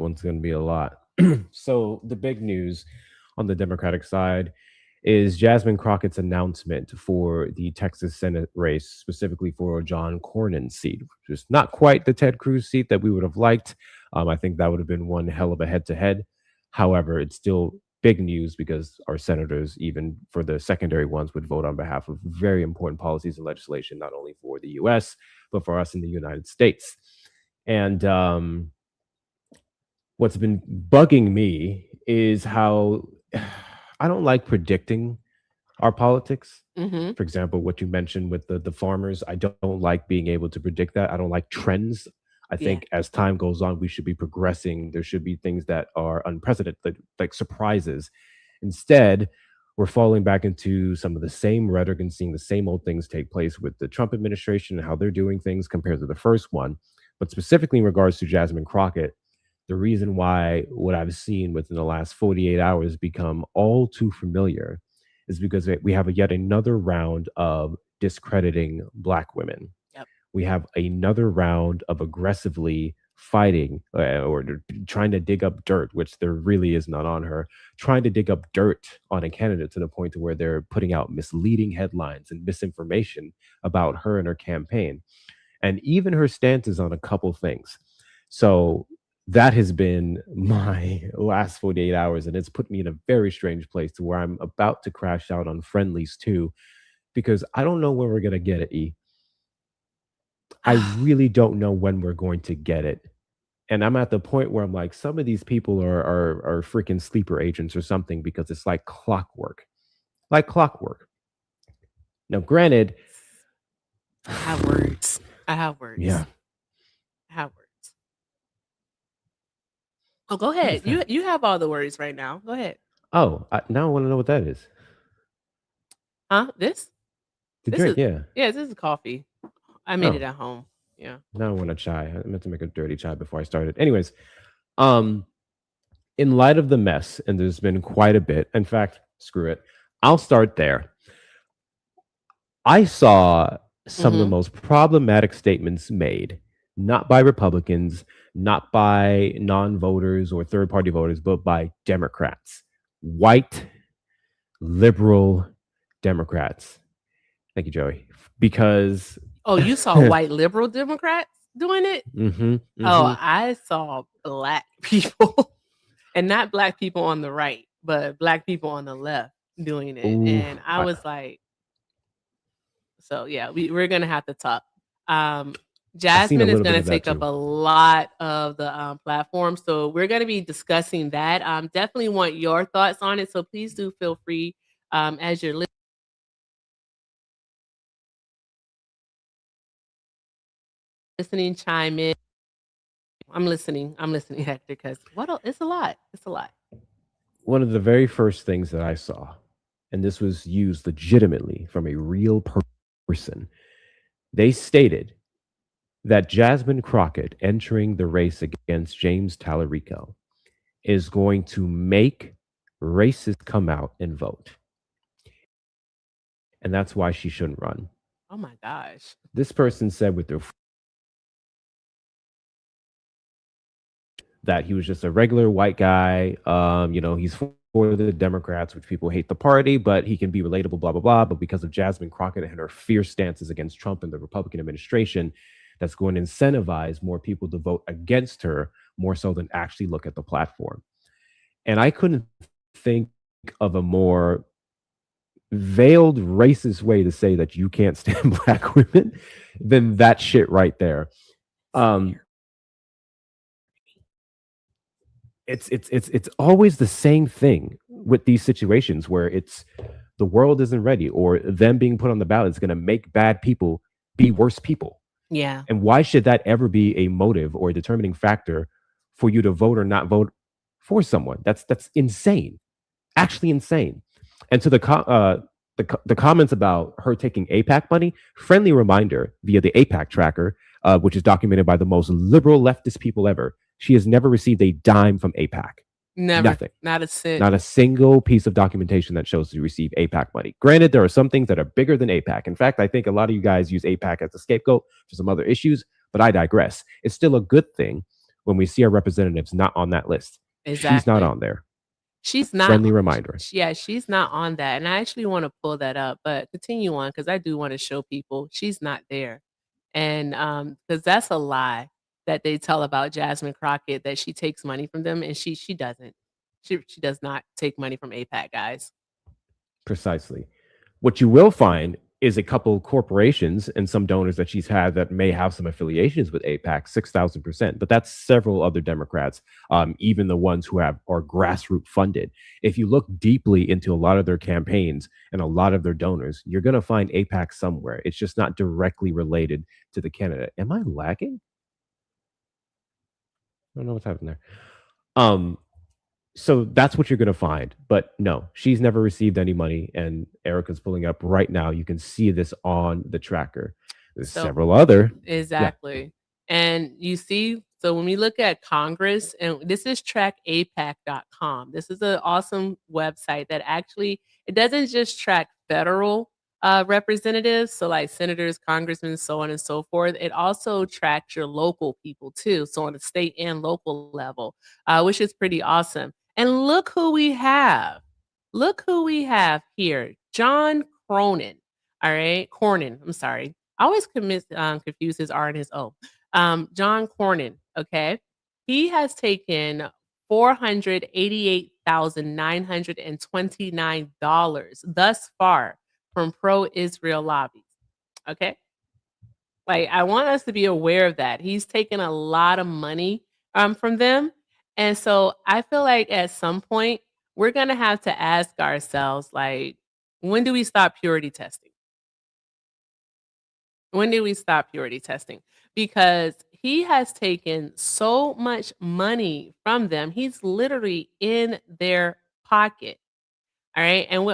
one's going to be a lot. So the big news on the Democratic side is Jasmine Crockett's announcement for the Texas Senate race, specifically for John Cornyn's seat, which is not quite the Ted Cruz seat that we would have liked. I think that would have been one hell of a head to head. However, it's still big news because our senators, even for the secondary ones, would vote on behalf of very important policies and legislation, not only for the US, but for us in the United States. And what's been bugging me is how I don't like predicting our politics. Mm-hmm. For example, what you mentioned with the farmers, I don't like being able to predict that. I don't like trends. I Yeah. think as time goes on, we should be progressing. There should be things that are unprecedented, like surprises. Instead, we're falling back into some of the same rhetoric and seeing the same old things take place with the Trump administration and how they're doing things compared to the first one. But specifically in regards to Jasmine Crockett, the reason why what I've seen within the last 48 hours become all too familiar is because we have yet another round of discrediting Black women. Yep. We have another round of aggressively fighting or trying to dig up dirt, which there really is none on her, trying to dig up dirt on a candidate to the point to where they're putting out misleading headlines and misinformation about her and her campaign, and even her stances on a couple things. So that has been my last 48 hours, and it's put me in a very strange place to where I'm about to crash out on friendlies too, because I don't know when we're going to get it, E. I really don't know when we're going to get it. And I'm at the point where I'm like, some of these people are freaking sleeper agents or something because it's like clockwork. Like clockwork. Now, granted, I have words. I have words. yeah. I have words. Oh, go What is ahead. You that? you have all the words right now. Go ahead. Oh, now I want to know what that is. Huh? This? The This drink, is yeah. yeah, this is coffee. I made it Oh, at home. Yeah. now I want a chai. I meant to make a dirty chai before I started. Anyways, um, in light of the mess, and there's been quite a bit. In fact, screw it. I'll start there. I saw some of the Mhm. most problematic statements made, not by Republicans, not by non voters or third party voters, but by Democrats, white, liberal Democrats. Thank you, Joey. Because, Oh, you saw white liberal Democrats doing it? hmm Oh, hmm I saw black people. And not black people on the right, but black people on the left doing it. ooh, And I was like, so yeah, we're gonna have to talk. Um, I seen a Jasmine is little bit gonna of that take up too. a lot of the platform, so we're gonna be discussing that. Definitely want your thoughts on it, so please do feel free as you're listening, chime in. I'm listening. I'm listening, Hector, because it's a lot. It's a lot. One of the very first things that I saw, and this was used legitimately from a real person, they stated that Jasmine Crockett entering the race against James Tallarico is going to make racists come out and vote. And that's why she shouldn't run. Oh my gosh. This person said with their that he was just a regular white guy. He's for the Democrats, which people hate the party, but he can be relatable, blah, blah, blah. But because of Jasmine Crockett and her fierce stances against Trump and the Republican administration, that's going to incentivize more people to vote against her more so than actually look at the platform. And I couldn't think of a more veiled racist way to say that you can't stand black women than that shit right there. Um, it's always the same thing with these situations where it's the world isn't ready or them being put on the ballot is going to make bad people be worse people. Yeah. And why should that ever be a motive or a determining factor for you to vote or not vote for someone? That's insane, actually insane. And to the comments about her taking APAC money, friendly reminder via the APAC tracker, which is documented by the most liberal leftist people ever. She has never received a dime from APAC. Never. Nothing. Not a cent. Not a single piece of documentation that shows she received APAC money. Granted, there are some things that are bigger than APAC. In fact, I think a lot of you guys use APAC as a scapegoat for some other issues, but I digress. It's still a good thing when we see our representatives not on that list. She's not Exactly. on there. She's not Friendly reminder. yeah, she's not on that, and I actually wanna pull that up, but continue on because I do wanna show people she's not there, and, because that's a lie that they tell about Jasmine Crockett that she takes money from them, and she doesn't. She does not take money from AIPAC, guys. Precisely. What you will find is a couple corporations and some donors that she's had that may have some affiliations with AIPAC, 6,000%. But that's several other Democrats, even the ones who are grassroots funded. If you look deeply into a lot of their campaigns and a lot of their donors, you're going to find AIPAC somewhere. It's just not directly related to the candidate. Am I lagging? I don't know what's happening there. Um, so that's what you're going to find. But no, she's never received any money. And Erica's pulling up right now. You can see this on the tracker. There's So several other. Yeah. exactly. And you see, so when we look at Congress, and this is trackapac.com. This is an awesome website that actually it doesn't just track federal representatives, so like senators, congressmen, so on and so forth. It also tracks your local people too, so on the state and local level, which is pretty awesome. And look who we have. Look who we have here, John Cronin. All right, Cornyn. I'm sorry. I always confuse his R and his O. John Cornyn, okay? He has taken $488,929 thus far from pro-Israel lobbies, okay? Like, I want us to be aware of that. He's taken a lot of money, from them, and so I feel like at some point, we're gonna have to ask ourselves, like, when do we stop purity testing? When did we stop purity testing? Because he has taken so much money from them. He's literally in their pocket. All right. And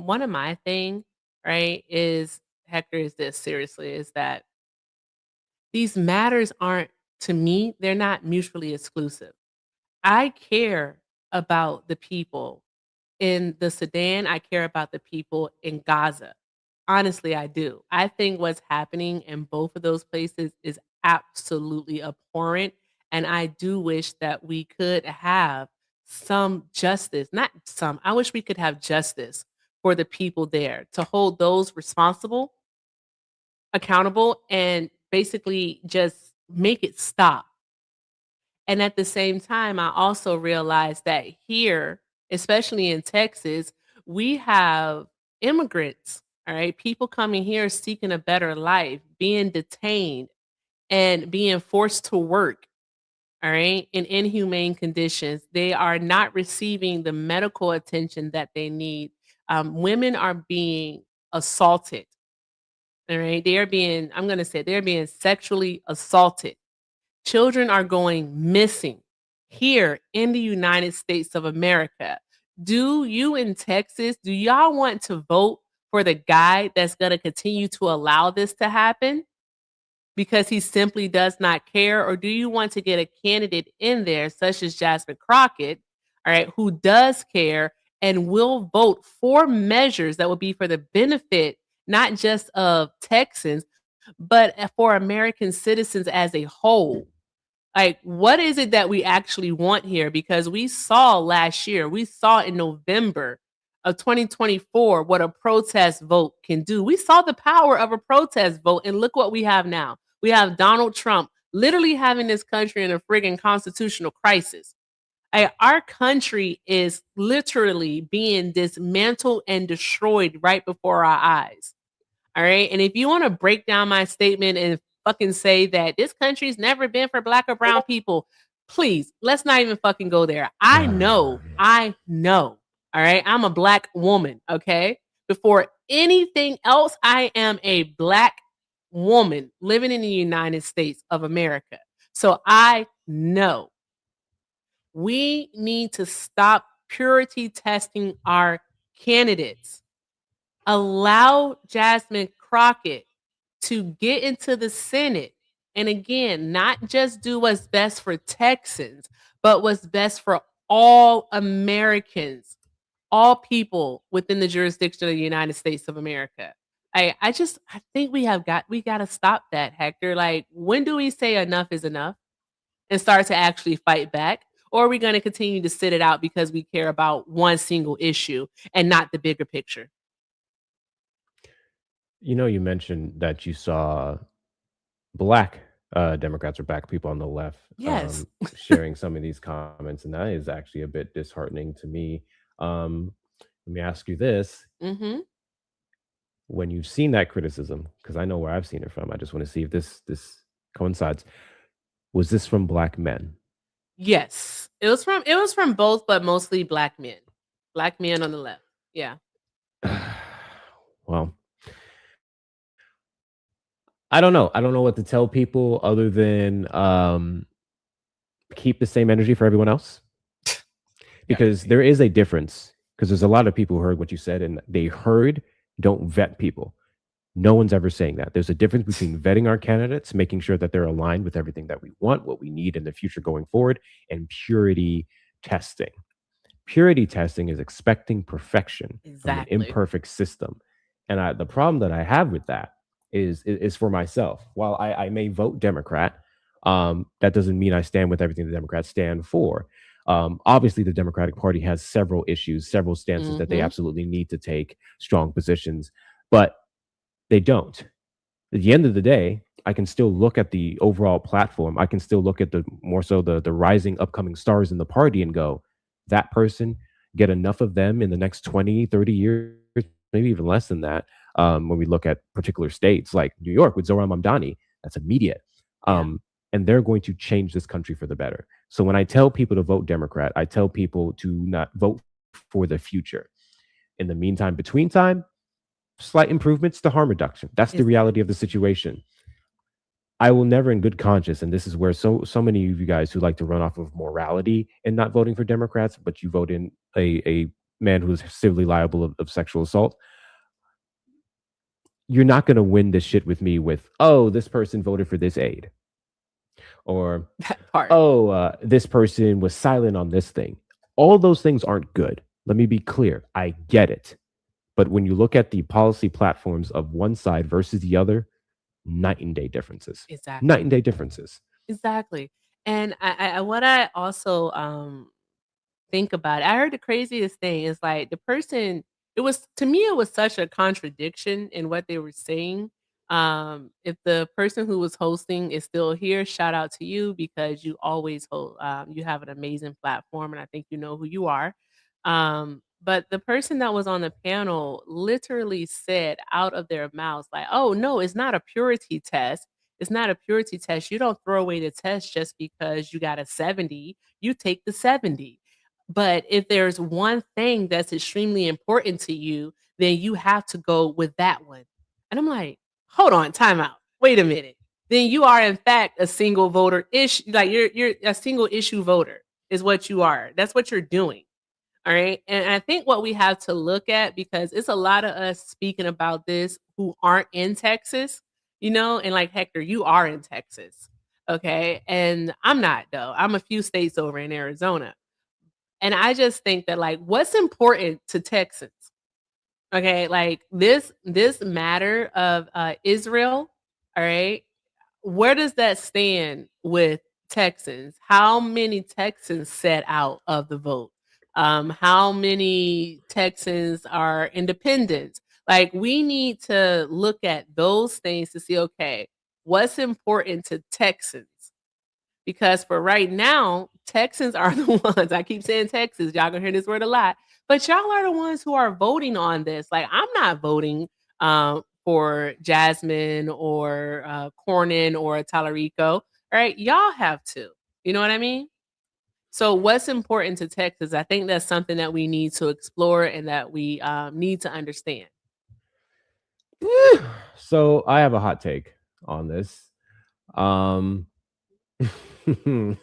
one of my thing, right, is Hector is this seriously, is that these matters aren't to me, they're not mutually exclusive. I care about the people in the Sudan, I care about the people in Gaza. Honestly, I do. I think what's happening in both of those places is absolutely abhorrent, and I do wish that we could have some justice, not some, I wish we could have justice for the people there to hold those responsible, accountable, and basically just make it stop. And at the same time, I also realized that here, especially in Texas, we have immigrants, all right? People coming here seeking a better life, being detained and being forced to work, all right, in inhumane conditions. They are not receiving the medical attention that they need. Women are being assaulted, all right? They are being, I'm going to say, they're being sexually assaulted. Children are going missing here in the United States of America. Do you in Texas, do y'all want to vote for the guy that's going to continue to allow this to happen because he simply does not care? Or do you want to get a candidate in there, such as Jasmine Crockett, all right, who does care and will vote for measures that will be for the benefit not just of Texans, but for American citizens as a whole? Like, what is it that we actually want here? Because we saw last year, we saw in November of 2024 what a protest vote can do. We saw the power of a protest vote, and look what we have now. We have Donald Trump literally having this country in a friggin' constitutional crisis. Our country is literally being dismantled and destroyed right before our eyes. All right. And if you want to break down my statement and fucking say that this country's never been for black or brown people, please, let's not even fucking go there. I know, I know. All right. I'm a black woman. Okay. Before anything else, I am a black woman living in the United States of America. So I know we need to stop purity testing our candidates. Allow Jasmine Crockett to get into the Senate. And again, not just do what's best for Texans, but what's best for all Americans, all people within the jurisdiction of the United States of America. I think we got to stop that, Hector. Like, when do we say enough is enough? and start to actually fight back? Or are we going to continue to sit it out because we care about one single issue and not the bigger picture? You mentioned that you saw black Democrats or black people on the left Yes. sharing some of these comments, and that is actually a bit disheartening to me. Um, Let me ask you this: Hmm. when you've seen that criticism, because I know where I've seen it from, I just want to see if this coincides. Was this from black men? Yes. It was from both, but mostly black men. Black men on the left. Yeah. Well, I don't know. I don't know what to tell people other than keep the same energy for everyone else, Yeah. because there is a difference. Because there's a lot of people who heard what you said and they heard, don't vet people. No one's ever saying that. There's a difference between vetting our candidates, making sure that they're aligned with everything that we want, what we need in the future going forward, and purity testing. Purity testing is expecting perfection from an Exactly. imperfect system. And the problem that I have with that is for myself. While I may vote Democrat, that doesn't mean I stand with everything the Democrats stand for. Obviously, the Democratic Party has several issues, several stances that they Hmm. absolutely need to take strong positions, but they don't. At the end of the day, I can still look at the overall platform. I can still look at the more so the rising upcoming stars in the party and go, that person, get enough of them in the next 20, 30 years, maybe even less than that. When we look at particular states like New York with Zohran Mamdani, that's immediate. Yeah. Um, and they're going to change this country for the better. So when I tell people to vote Democrat, I tell people to not vote for the future. In the meantime, between time, slight improvements to harm reduction. That's the reality of the Exactly. situation. I will never, in good conscience, and this is where so many of you guys who like to run off of morality and not voting for Democrats, but you vote in a man who is civilly liable of sexual assault. You're not going to win this shit with me with, oh, this person voted for this aide, or That part. oh, this person was silent on this thing. All those things aren't good. Let me be clear. I get it. But when you look at the policy platforms of one side versus the other, night and day differences. Night Exactly. and day differences. Exactly. And what I also think about it, I heard the craziest thing is like the person, it was, to me it was such a contradiction in what they were saying. If the person who was hosting is still here, shout out to you because you always hold you have an amazing platform and I think you know who you are. But the person that was on the panel literally said out of their mouths like, "Oh no, it's not a purity test. It's not a purity test. You don't throw away the test just because you got a 70. You take the 70. But if there's one thing that's extremely important to you, then you have to go with that one." And I'm like, "Hold on, time out. Wait a minute. Then you are in fact a single voter issue, like you're a single issue voter is what you are. That's what you're doing." All right. And I think what we have to look at, because it's a lot of us speaking about this who aren't in Texas, and like Hector, you are in Texas. Okay. And I'm not, though. I'm a few states over in Arizona. And I just think that like what's important to Texans, okay, like this matter of Israel, all right, where does that stand with Texans? How many Texans set out of the vote? How many Texans are independents? Like we need to look at those things to see, okay, what's important to Texans? Because for right now, Texans are the ones. I keep saying Texas. Y'all gonna hear this word a lot, but y'all are the ones who are voting on this. Like I'm not voting for Jasmine or Cornyn or Talarico. All right, y'all have to. You know what I mean? So what's important to Texas? I think that's something that we need to explore and that we need to understand. So I have a hot take on this. Um, and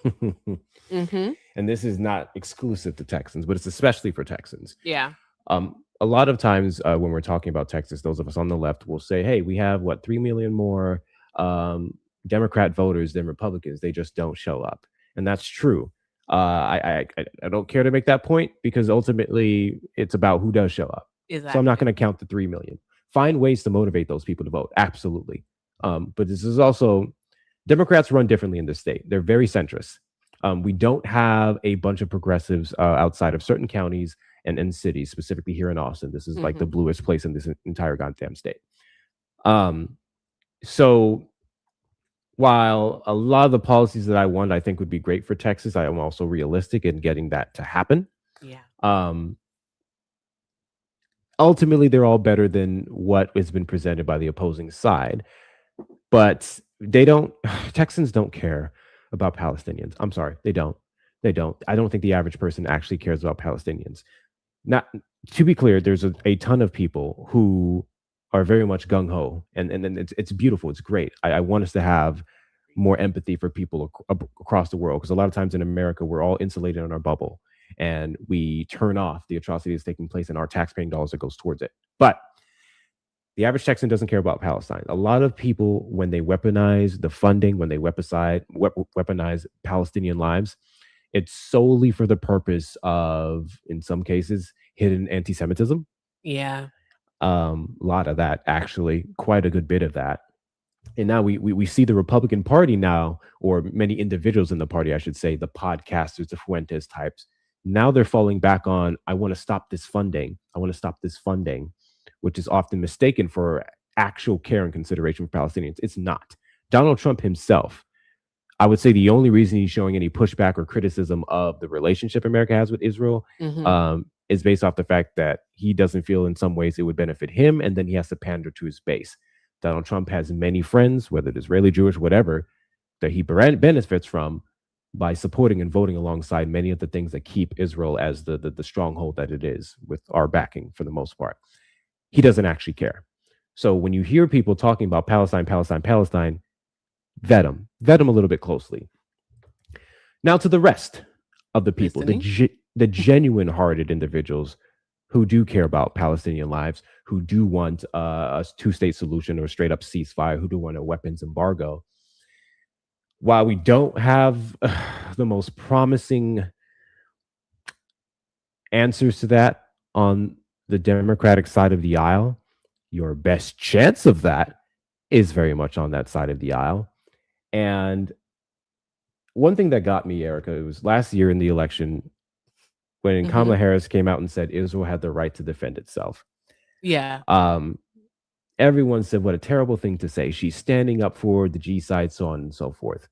Mm-hmm. this is not exclusive to Texans, but it's especially for Texans. Yeah. A lot of times when we're talking about Texas, those of us on the left will say, "Hey, we have what 3 million more um, Democrat voters than Republicans. They just don't show up," and that's true. I don't care to make that point because ultimately it's about who does show up. So I'm not Exactly. going to count the 3 million. Find ways to motivate those people to vote. Absolutely. But this is also Democrats run differently in this state. They're very centrist. We don't have a bunch of progressives outside of certain counties and cities, specifically here in Austin. This is like the Hmm. bluest place in this entire goddamn state. Um, so while a lot of the policies that I want, I think would be great for Texas, I am also realistic in getting that to happen. Yeah. Um, Ultimately, they're all better than what has been presented by the opposing side, but they don't. Texans don't care about Palestinians. I'm sorry, they don't. They don't. I don't think the average person actually cares about Palestinians. Not to be clear, there's a ton of people who are very much gung ho, and it's beautiful. It's great. I want us to have more empathy for people across the world because a lot of times in America we're all insulated in our bubble and we turn off the atrocity that's taking place and our taxpaying dollars that goes towards it. But the average Texan doesn't care about Palestine. A lot of people, when they weaponize the funding, when they weaponize Palestinian lives, it's solely for the purpose of, in some cases, hidden anti-Semitism. Yeah. A lot of that, actually, quite a good bit of that. And now we see the Republican Party now, or many individuals in the party, I should say, the podcasters, the Fuentes types. Now they're falling back on, I want to stop this funding. I want to stop this funding, which is often mistaken for actual care and consideration for Palestinians. It's not. Donald Trump himself, I would say the only reason he's showing any pushback or criticism of the relationship America has with Israel Hmm. is based off the fact that he doesn't feel in some ways it would benefit him, and then he has to pander to his base. Donald Trump has many friends, whether it's Israeli, Jewish, whatever, that he benefits from by supporting and voting alongside many of the things that keep Israel as the stronghold that it is, with our backing for the most part. He doesn't actually care. So when you hear people talking about Palestine, Palestine, Palestine, vet them a little bit closely. Now to the rest of the people, Listening. the genuine hearted individuals who do care about Palestinian lives, who do want a two-state solution or a straight up ceasefire, who do want a weapons embargo. While we don't have the most promising answers to that on the Democratic side of the aisle, your best chance of that is very much on that side of the aisle. And one thing that got me, Erica, it was last year in the election when Hmm. Kamala Harris came out and said Israel had the right to defend itself. Yeah. Um, Everyone said, what a terrible thing to say. She's standing up for the G side, so on and so forth.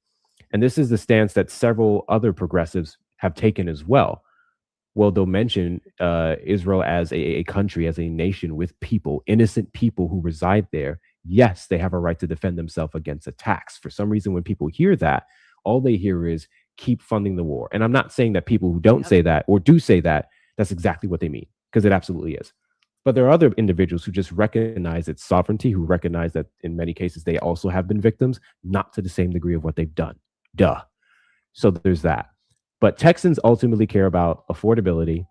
And this is the stance that several other progressives have taken as well. Well, they'll mention Israel as a country, as a nation with people, innocent people who reside there. Yes, they have a right to defend themselves against attacks. For some reason, when people hear that, all they hear is keep funding the war. And I'm not saying that people who don't Yep. say that or do say that, that's exactly what they mean, because it absolutely is. But there are other individuals who just recognize its sovereignty, who recognize that in many cases they also have been victims, not to the same degree of what they've done. Duh. So there's that. But Texans ultimately care about affordability.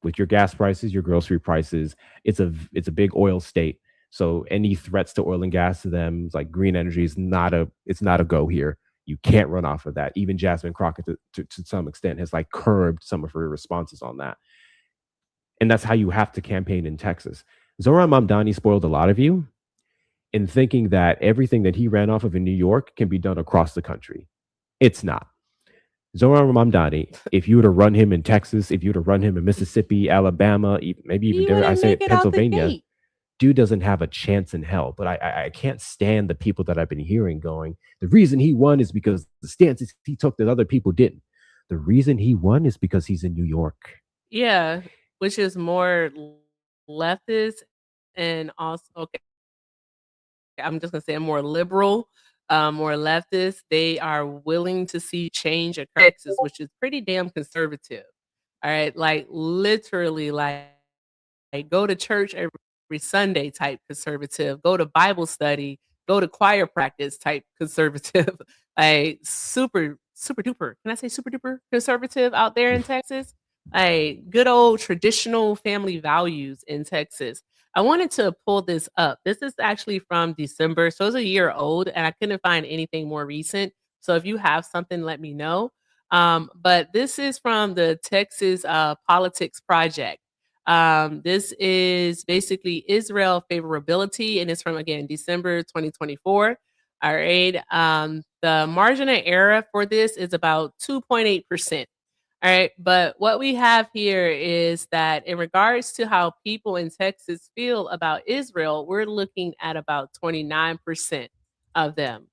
With your gas prices, your grocery prices, it's a big oil state. So any threats to oil and gas to them, like green energy, is not a go here. You can't run off of that. Even Jasmine Crockett, to some extent, has like curbed some of her responses on that. And that's how you have to campaign in Texas. Zoran Mamdani spoiled a lot of you in thinking that everything that he ran off of in New York can be done across the country. It's not. Zoran Mamdani, if you were to run him in Texas, if you were to run him in Mississippi, Alabama, maybe even He dare I wouldn't say make it, it out the Pennsylvania, gate. dude doesn't have a chance in hell. But I can't stand the people that I've been hearing going, the reason he won is because the stances he took that other people didn't. The reason he won is because he's in New York. Yeah, which is more leftist and also okay. I'm just gonna say more liberal, more leftist. They are willing to see change occur in Texas, which is pretty damn conservative. All right, like literally, like go to church every Sunday type conservative, go to Bible study, go to choir practice type conservative, like super duper. Can I say super duper conservative out there in Texas? Like good old traditional family values in Texas. I wanted to pull this up. This is actually from December, so it's a year old, and I couldn't find anything more recent. So if you have something, let me know. But this is from the Texas Politics Project. This is basically Israel favorability, and it's from again December 2024. All right. The margin of error for this is about 2.8%. All right. But what we have here is that in regards to how people in Texas feel about Israel, we're looking at about 29% of them.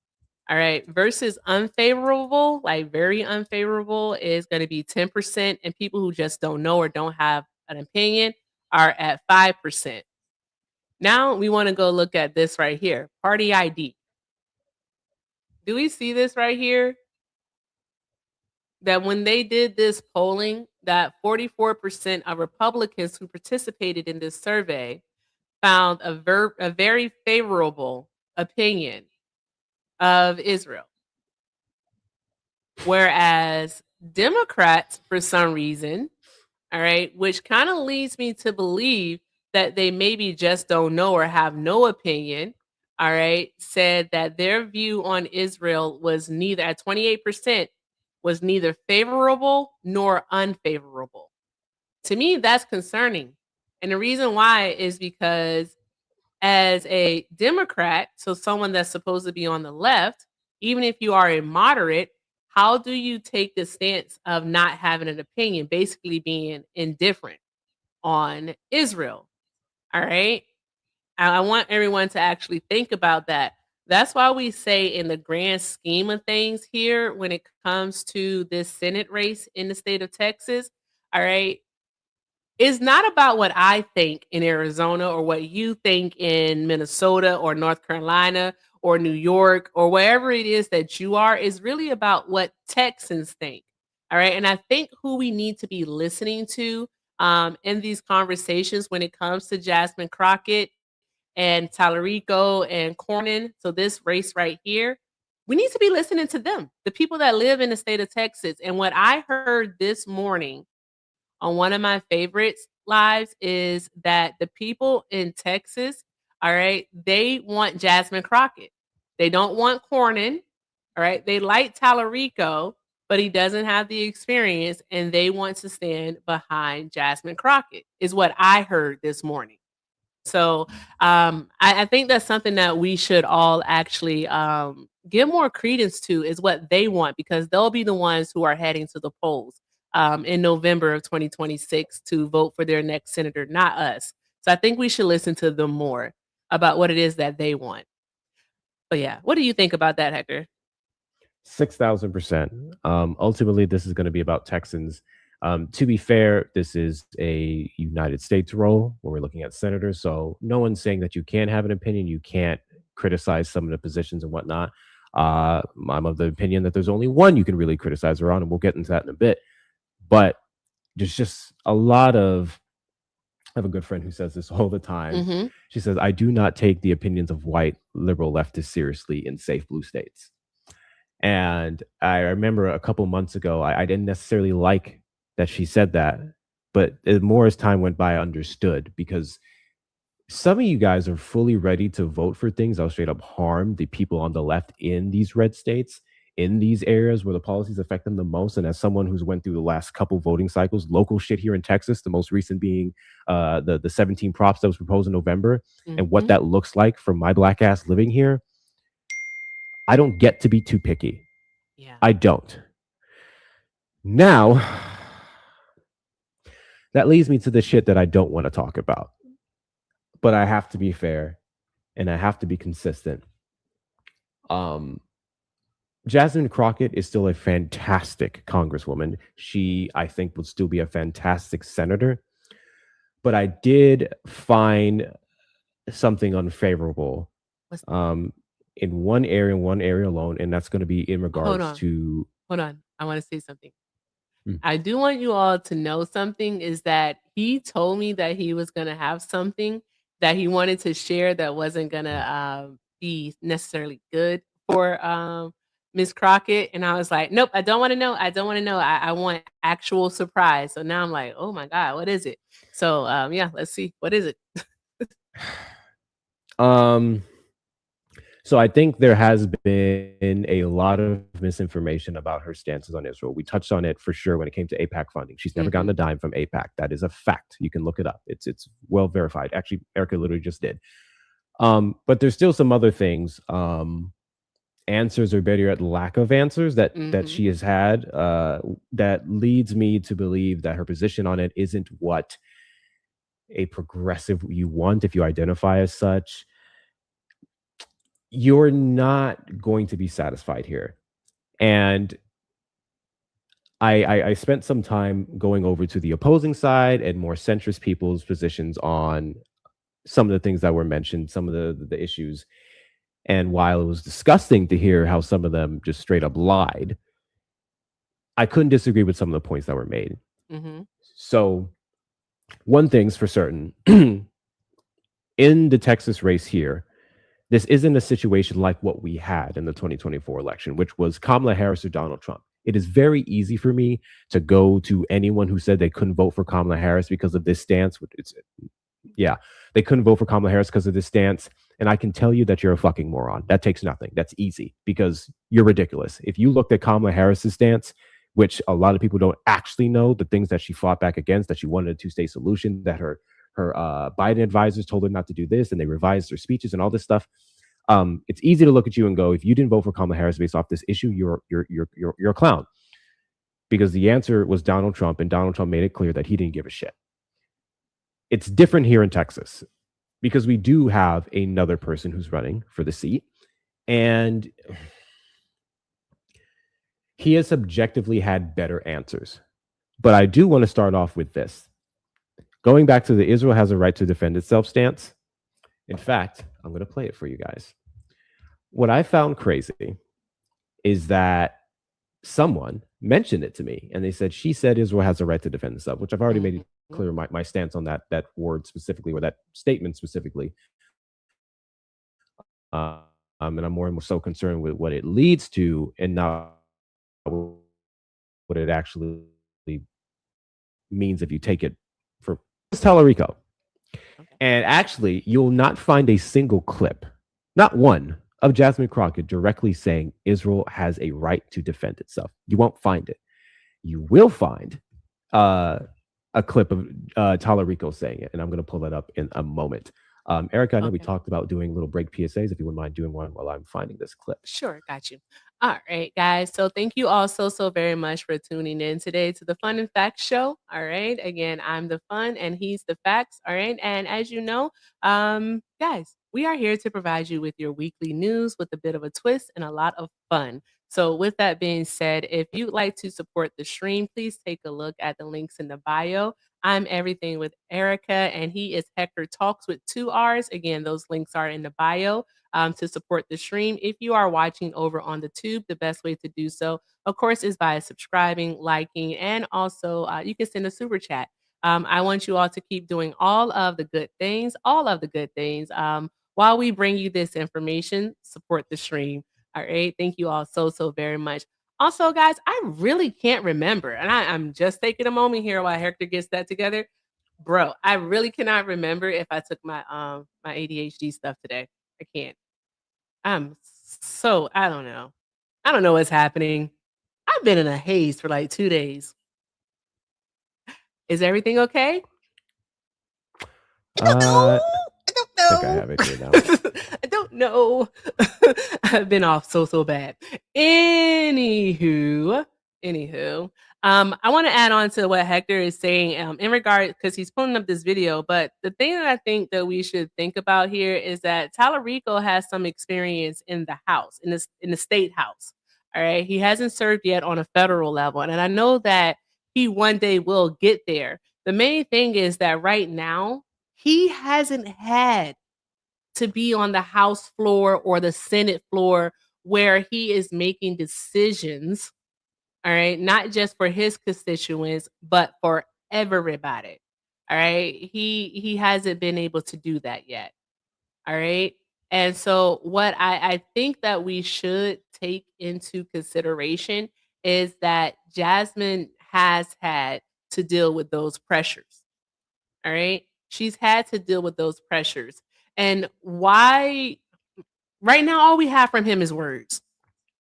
All right. Versus unfavorable, like very unfavorable, is going to be 10%. And people who just don't know or don't have an opinion are at 5%. Now we want to go look at this right here, party ID. Do we see this right here? That when they did this polling, that 44% of Republicans who participated in this survey found a very favorable opinion of Israel. Whereas Democrats, for some reason, all right, which kind of leads me to believe that they maybe just don't know or have no opinion, all right, said that their view on Israel was neither at 28% was neither favorable nor unfavorable. To me, that's concerning. And the reason why is because as a Democrat, so someone that's supposed to be on the left, even if you are a moderate, how do you take the stance of not having an opinion, basically being indifferent on Israel? All right. I want everyone to actually think about that. That's why we say, in the grand scheme of things here, when it comes to this Senate race in the state of Texas, all right, it's not about what I think in Arizona or what you think in Minnesota or North Carolina or New York or wherever it is that you are. It's really about what Texans think. All right. And I think who we need to be listening to in these conversations when it comes to Jasmine Crockett and Talarico and Cornyn, so this race right here, we need to be listening to them, the people that live in the state of Texas. And what I heard this morning on one of my favorites lives is that the people in Texas, all right, they want Jasmine Crockett. They don't want Cornyn, all right? They like Talarico, but he doesn't have the experience, and they want to stand behind Jasmine Crockett, is what I heard this morning. So I think that's something that we should all actually give more credence to, is what they want, because they'll be the ones who are heading to the polls in November of 2026 to vote for their next senator, not us. So I think we should listen to them more about what it is that they want. But yeah, what do you think about that, Hector? 6,000%. Ultimately, this is going to be about Texans. To be fair, this is a United States role where we're looking at senators. So no one's saying that you can't have an opinion. You can't criticize some of the positions and whatnot. I'm of the opinion that there's only one you can really criticize her on, and we'll get into that in a bit. But there's just a lot of, I have a good friend who says this all the time. Mm-hmm. She says, I do not take the opinions of white liberal leftists seriously in safe blue states. And I remember a couple months ago, I didn't necessarily like that she said that, but more as time went by, I understood, because some of you guys are fully ready to vote for things that'll straight up harm the people on the left in these red states, in these areas where the policies affect them the most. And as someone who's went through the last couple voting cycles, local shit here in Texas, the most recent being the 17 props that was proposed in November, and what that looks like for my black ass living here, I don't get to be too picky. Yeah. I don't. Now, that leads me to the shit that I don't want to talk about. But I have to be fair and I have to be consistent. Jasmine Crockett is still a fantastic congresswoman. She, I think, would still be a fantastic senator. But I did find something unfavorable in one area alone, and that's going to be in regards to... Hold on. I want to say something. I do want you all to know something, is that he told me that he was going to have something that he wanted to share that wasn't going to be necessarily good for Miss Crockett. And I was like, nope, I don't want to know. I don't want to know. I want actual surprise. So now I'm like, oh my God, what is it? So yeah, let's see. What is it? So I think there has been a lot of misinformation about her stances on Israel. We touched on it for sure when it came to AIPAC funding. She's never gotten a dime from AIPAC. That is a fact. You can look it up. It's well verified. Actually, Erica literally just did. But there's still some other things answers, or better yet, lack of answers that Mhm. she has had, that leads me to believe that her position on it isn't what a progressive you want if you identify as such. You're not going to be satisfied here. And I spent some time going over to the opposing side and more centrist people's positions on some of the things that were mentioned, some of the issues. And while it was disgusting to hear how some of them just straight up lied, I couldn't disagree with some of the points that were made. Mhm. So, one thing's for certain in the Texas race here, this isn't a situation like what we had in the 2024 election, which was Kamala Harris or Donald Trump. It is very easy for me to go to anyone who said they couldn't vote for Kamala Harris because of this stance. Yeah, they couldn't vote for Kamala Harris because of this stance. And I can tell you that you're a fucking moron. That takes nothing. That's easy because you're ridiculous. If you looked at Kamala Harris's stance, which a lot of people don't actually know, the things that she fought back against, that she wanted a two-state solution, that her Biden advisors told her not to do this, and they revised her speeches and all this stuff. It's easy to look at you and go, if you didn't vote for Kamala Harris based off this issue, you're a clown. Because the answer was Donald Trump, and Donald Trump made it clear that he didn't give a shit. It's different here in Texas because we do have another person who's running for the seat, and he has subjectively had better answers. But I do want to start off with this. Going back to the Israel has a right to defend itself stance. In fact, I'm going to play it for you guys. What I found crazy is that someone mentioned it to me and they said, she said Israel has a right to defend itself, which I've already made Mhm. clear my stance on that word specifically, or that statement specifically. And I'm more and more so concerned with what it leads to and not what it actually means if you take it for Tallarico. Okay. And actually, you'll not find a single clip, not one, of Jasmine Crockett directly saying Israel has a right to defend itself. You won't find it. You will find a clip of Tallarico saying it, and I'm going to pull that up in a moment. Erica, I know we Okay. talked about doing little break PSAs. If you wouldn't mind doing one while I'm finding this clip. Sure, got you. All right, guys. So thank you all so very much for tuning in today to the Fun and Facts Show. All right. Again, I'm the fun and he's the facts. All right. And as you know, guys, we are here to provide you with your weekly news with a bit of a twist and a lot of fun. So, with that being said, if you'd like to support the stream, please take a look at the links in the bio. I'm Everything with Erica, and he is Hector Talks with two R's. Again, those links are in the bio to support the stream. If you are watching over on the tube, the best way to do so, of course, is by subscribing, liking, and also you can send a super chat. I want you all to keep doing all of the good things, while we bring you this information. Support the stream. All right. Thank you all so very much. Also, guys, I really can't remember, and I'm just taking a moment here while Hector gets that together. Bro, I really cannot remember if I took my ADHD stuff today. I can't. I don't know. I don't know what's happening. I've been in a haze for like 2 days. Is everything okay? I don't I think I know. have it here now. I don't know. I don't know. I've been off so bad. Anywho, I want to add on to what Hector is saying in regard because he's pulling up this video. But the thing that I think that we should think about here is that Tallarico has some experience in the house, in the state house. All right, he hasn't served yet on a federal level, and I know that he one day will get there. The main thing is that right now he hasn't had to be on the House floor or the Senate floor where he is making decisions, all right, not just for his constituents, but for everybody. All right. He hasn't been able to do that yet. All right. And so what I think that we should take into consideration is that Jasmine has had to deal with those pressures. All right. She's had to deal with those pressures. And why right now all we have from him is words.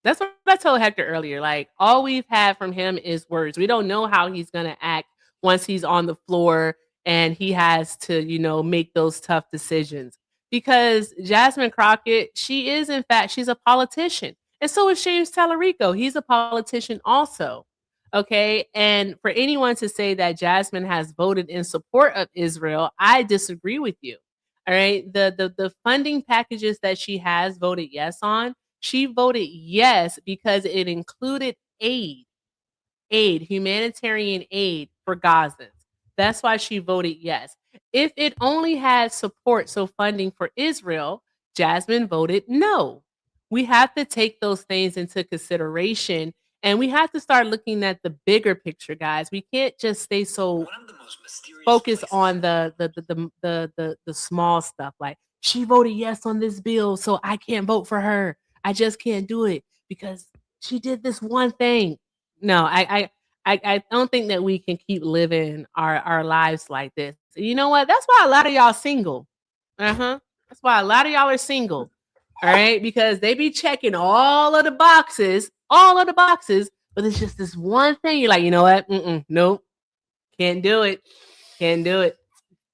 That's what I told Hector earlier. Like all we've had from him is words. We don't know how he's gonna act once he's on the floor and he has to, make those tough decisions. Because Jasmine Crockett, she is in fact, she's a politician. And so is James Tallarico. He's a politician also. Okay. And for anyone to say that Jasmine has voted in support of Israel, I disagree with you. All right. The funding packages that she has voted yes on, she voted yes because it included humanitarian aid for Gazans. That's why she voted yes. If it only had support, so funding for Israel, Jasmine voted no. We have to take those things into consideration and we have to start looking at the bigger picture, guys. We can't just stay so focused on the small stuff. Like she voted yes on this bill, so I can't vote for her. I just can't do it because she did this one thing. No, I don't think that we can keep living our lives like this. You know what? That's why a lot of y'all single. Uh-huh. That's why a lot of y'all are single. All right, because they be checking all of the boxes, but it's just this one thing. You're like, you know what? Nope, can't do it. Can't do it.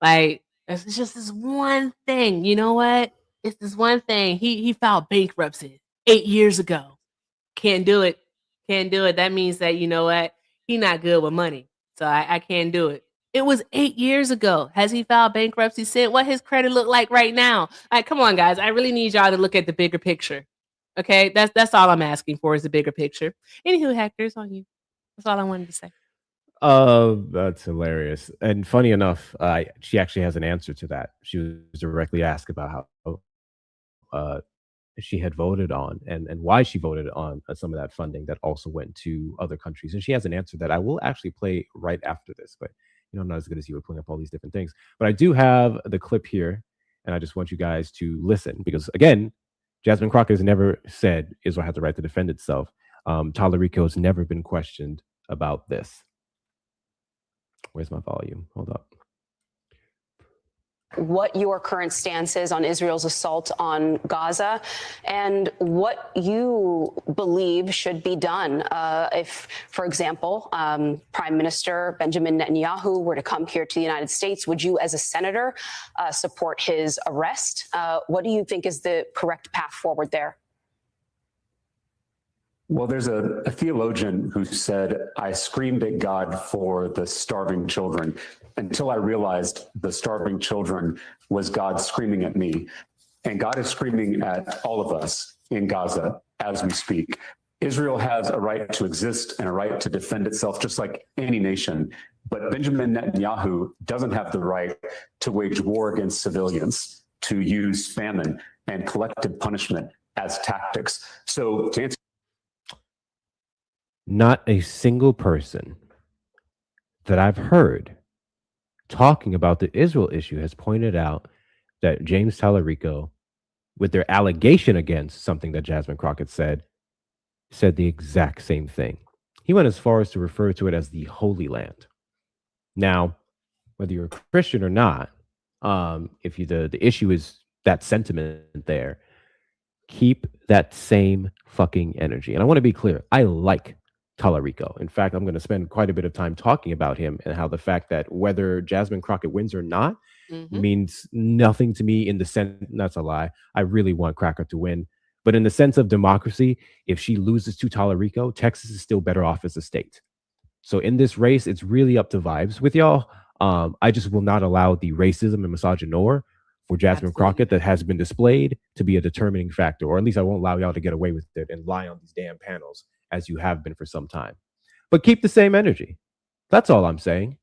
Like, it's just this one thing. You know what? It's this one thing. He filed bankruptcy 8 years ago. Can't do it. Can't do it. That means that, you know what? He not good with money. So I can't do it. It was 8 years ago. Has he filed bankruptcy since? What his credit look like right now? Like, come on, guys. I really need y'all to look at the bigger picture. Okay? That's all I'm asking for is the bigger picture. Anywho, Hector, it's on you. That's all I wanted to say. That's hilarious. And funny enough, she actually has an answer to that. She was directly asked about how uh, she had voted on and why she voted on some of that funding that also went to other countries. And she has an answer that I will actually play right after this, but I'm not as good as you at pulling up all these different things. But I do have the clip here, and I just want you guys to listen because again, Jasmine Crockett has never said Israel has the right to defend itself. Tallarico has never been questioned about this. Where's my volume? Hold up. What your current stance is on Israel's assault on Gaza and what you believe should be done if, for example, Prime Minister Benjamin Netanyahu were to come here to the United States. Would you, as a senator, support his arrest? What do you think is the correct path forward there? Well, there's a theologian who said, I screamed at God for the starving children until I realized the starving children was God screaming at me. And God is screaming at all of us in Gaza as we speak. Israel has a right to exist and a right to defend itself just like any nation. But Benjamin Netanyahu doesn't have the right to wage war against civilians, to use famine and collective punishment as tactics. So to answer not a single person that I've heard talking about the Israel issue has pointed out that James Tallarico, with their allegation against something that Jasmine Crockett said the exact same thing. He went as far as to refer to it as the Holy Land. Now, whether you're a Christian or not, if the issue is that sentiment there, keep that same fucking energy. And I want to be clear, I like Tallarico. In fact, I'm going to spend quite a bit of time talking about him and how the fact that whether Jasmine Crockett wins or not means nothing to me in the sense, that's a lie. I really want Crockett to win. But in the sense of democracy, if she loses to Tallarico, Texas is still better off as a state. So in this race, it's really up to vibes with y'all. I just will not allow the racism and misogynoir for Jasmine Crockett that has been displayed to be a determining factor, or at least I won't allow y'all to get away with it and lie on these damn panels as you have been for some time. But keep the same energy. That's all I'm saying.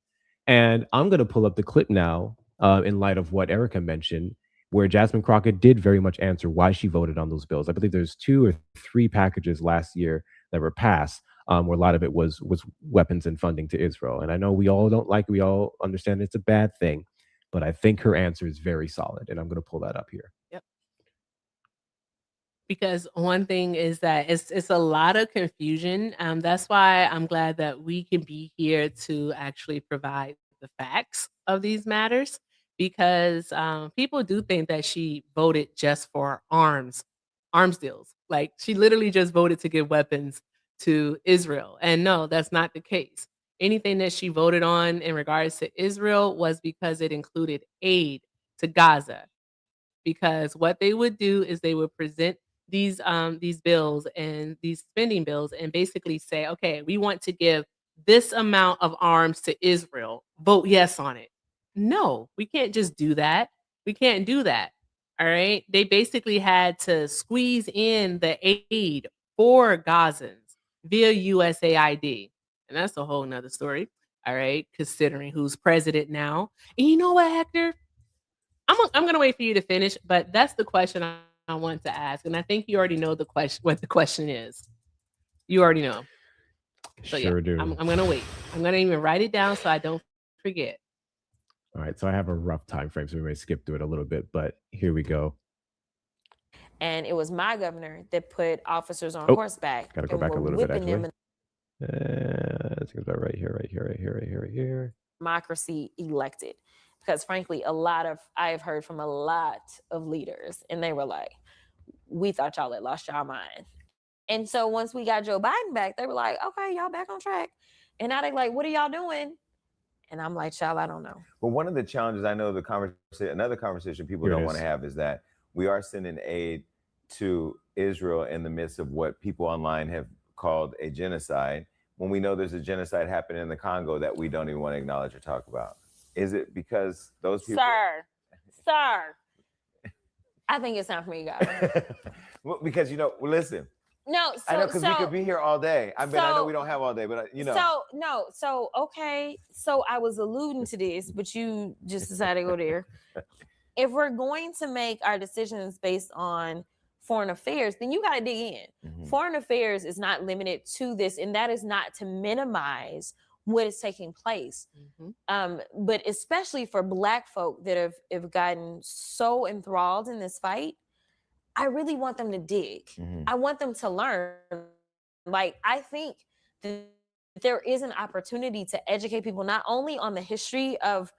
And I'm going to pull up the clip now in light of what Erica mentioned, where Jasmine Crockett did very much answer why she voted on those bills. I believe there's 2 or 3 packages last year that were passed where a lot of it was weapons and funding to Israel. And I know we all don't like, we all understand it's a bad thing, but I think her answer is very solid. And I'm going to pull that up here. Yep. Because one thing is that it's a lot of confusion. That's why I'm glad that we can be here to actually provide the facts of these matters, because people do think that she voted just for arms deals. Like she literally just voted to give weapons to Israel. And no, that's not the case. Anything that she voted on in regards to Israel was because it included aid to Gaza. Because what they would do is they would present these bills and these spending bills and basically say, okay, we want to give this amount of arms to Israel. Vote yes on it. No, we can't just do that. We can't do that. All right. They basically had to squeeze in the aid for Gazans via USAID. And that's a whole nother story. All right. Considering who's president now. And you know what, Hector? I'm going to wait for you to finish, but that's the question I want to ask. And I think you already know what the question is. You already know. So Sure yeah, do. I'm going to wait. I'm going to even write it down so I don't forget. All right, so I have a rough time frame, so we may skip through it a little bit, but here we go. And it was my governor that put officers on Oh, horseback. gotta go and back a were little bit, whipping them actually. I think it's about right here. democracy elected. Because frankly, I've heard from a lot of leaders, and they were like, we thought y'all had lost y'all mind. And so once we got Joe Biden back, they were like, okay, y'all back on track. And now they like, what are y'all doing? And I'm like, child, I don't know. Well, one of the challenges I know another conversation people don't want to have is that we are sending aid to Israel in the midst of what people online have called a genocide, when we know there's a genocide happening in the Congo that we don't even want to acknowledge or talk about. Is it because those people? Sir, I think it's time for me to go. Well, because listen. No, so, I know, because we could be here all day. I know we don't have all day, but okay. So I was alluding to this, but you just decided to go there. If we're going to make our decisions based on foreign affairs, then you got to dig in. Mm-hmm. Foreign affairs is not limited to this, and that is not to minimize what is taking place. Mm-hmm. But especially for Black folk that have gotten so enthralled in this fight, I really want them to dig. Mm-hmm. I want them to learn. Like, I think that there is an opportunity to educate people not only on the history of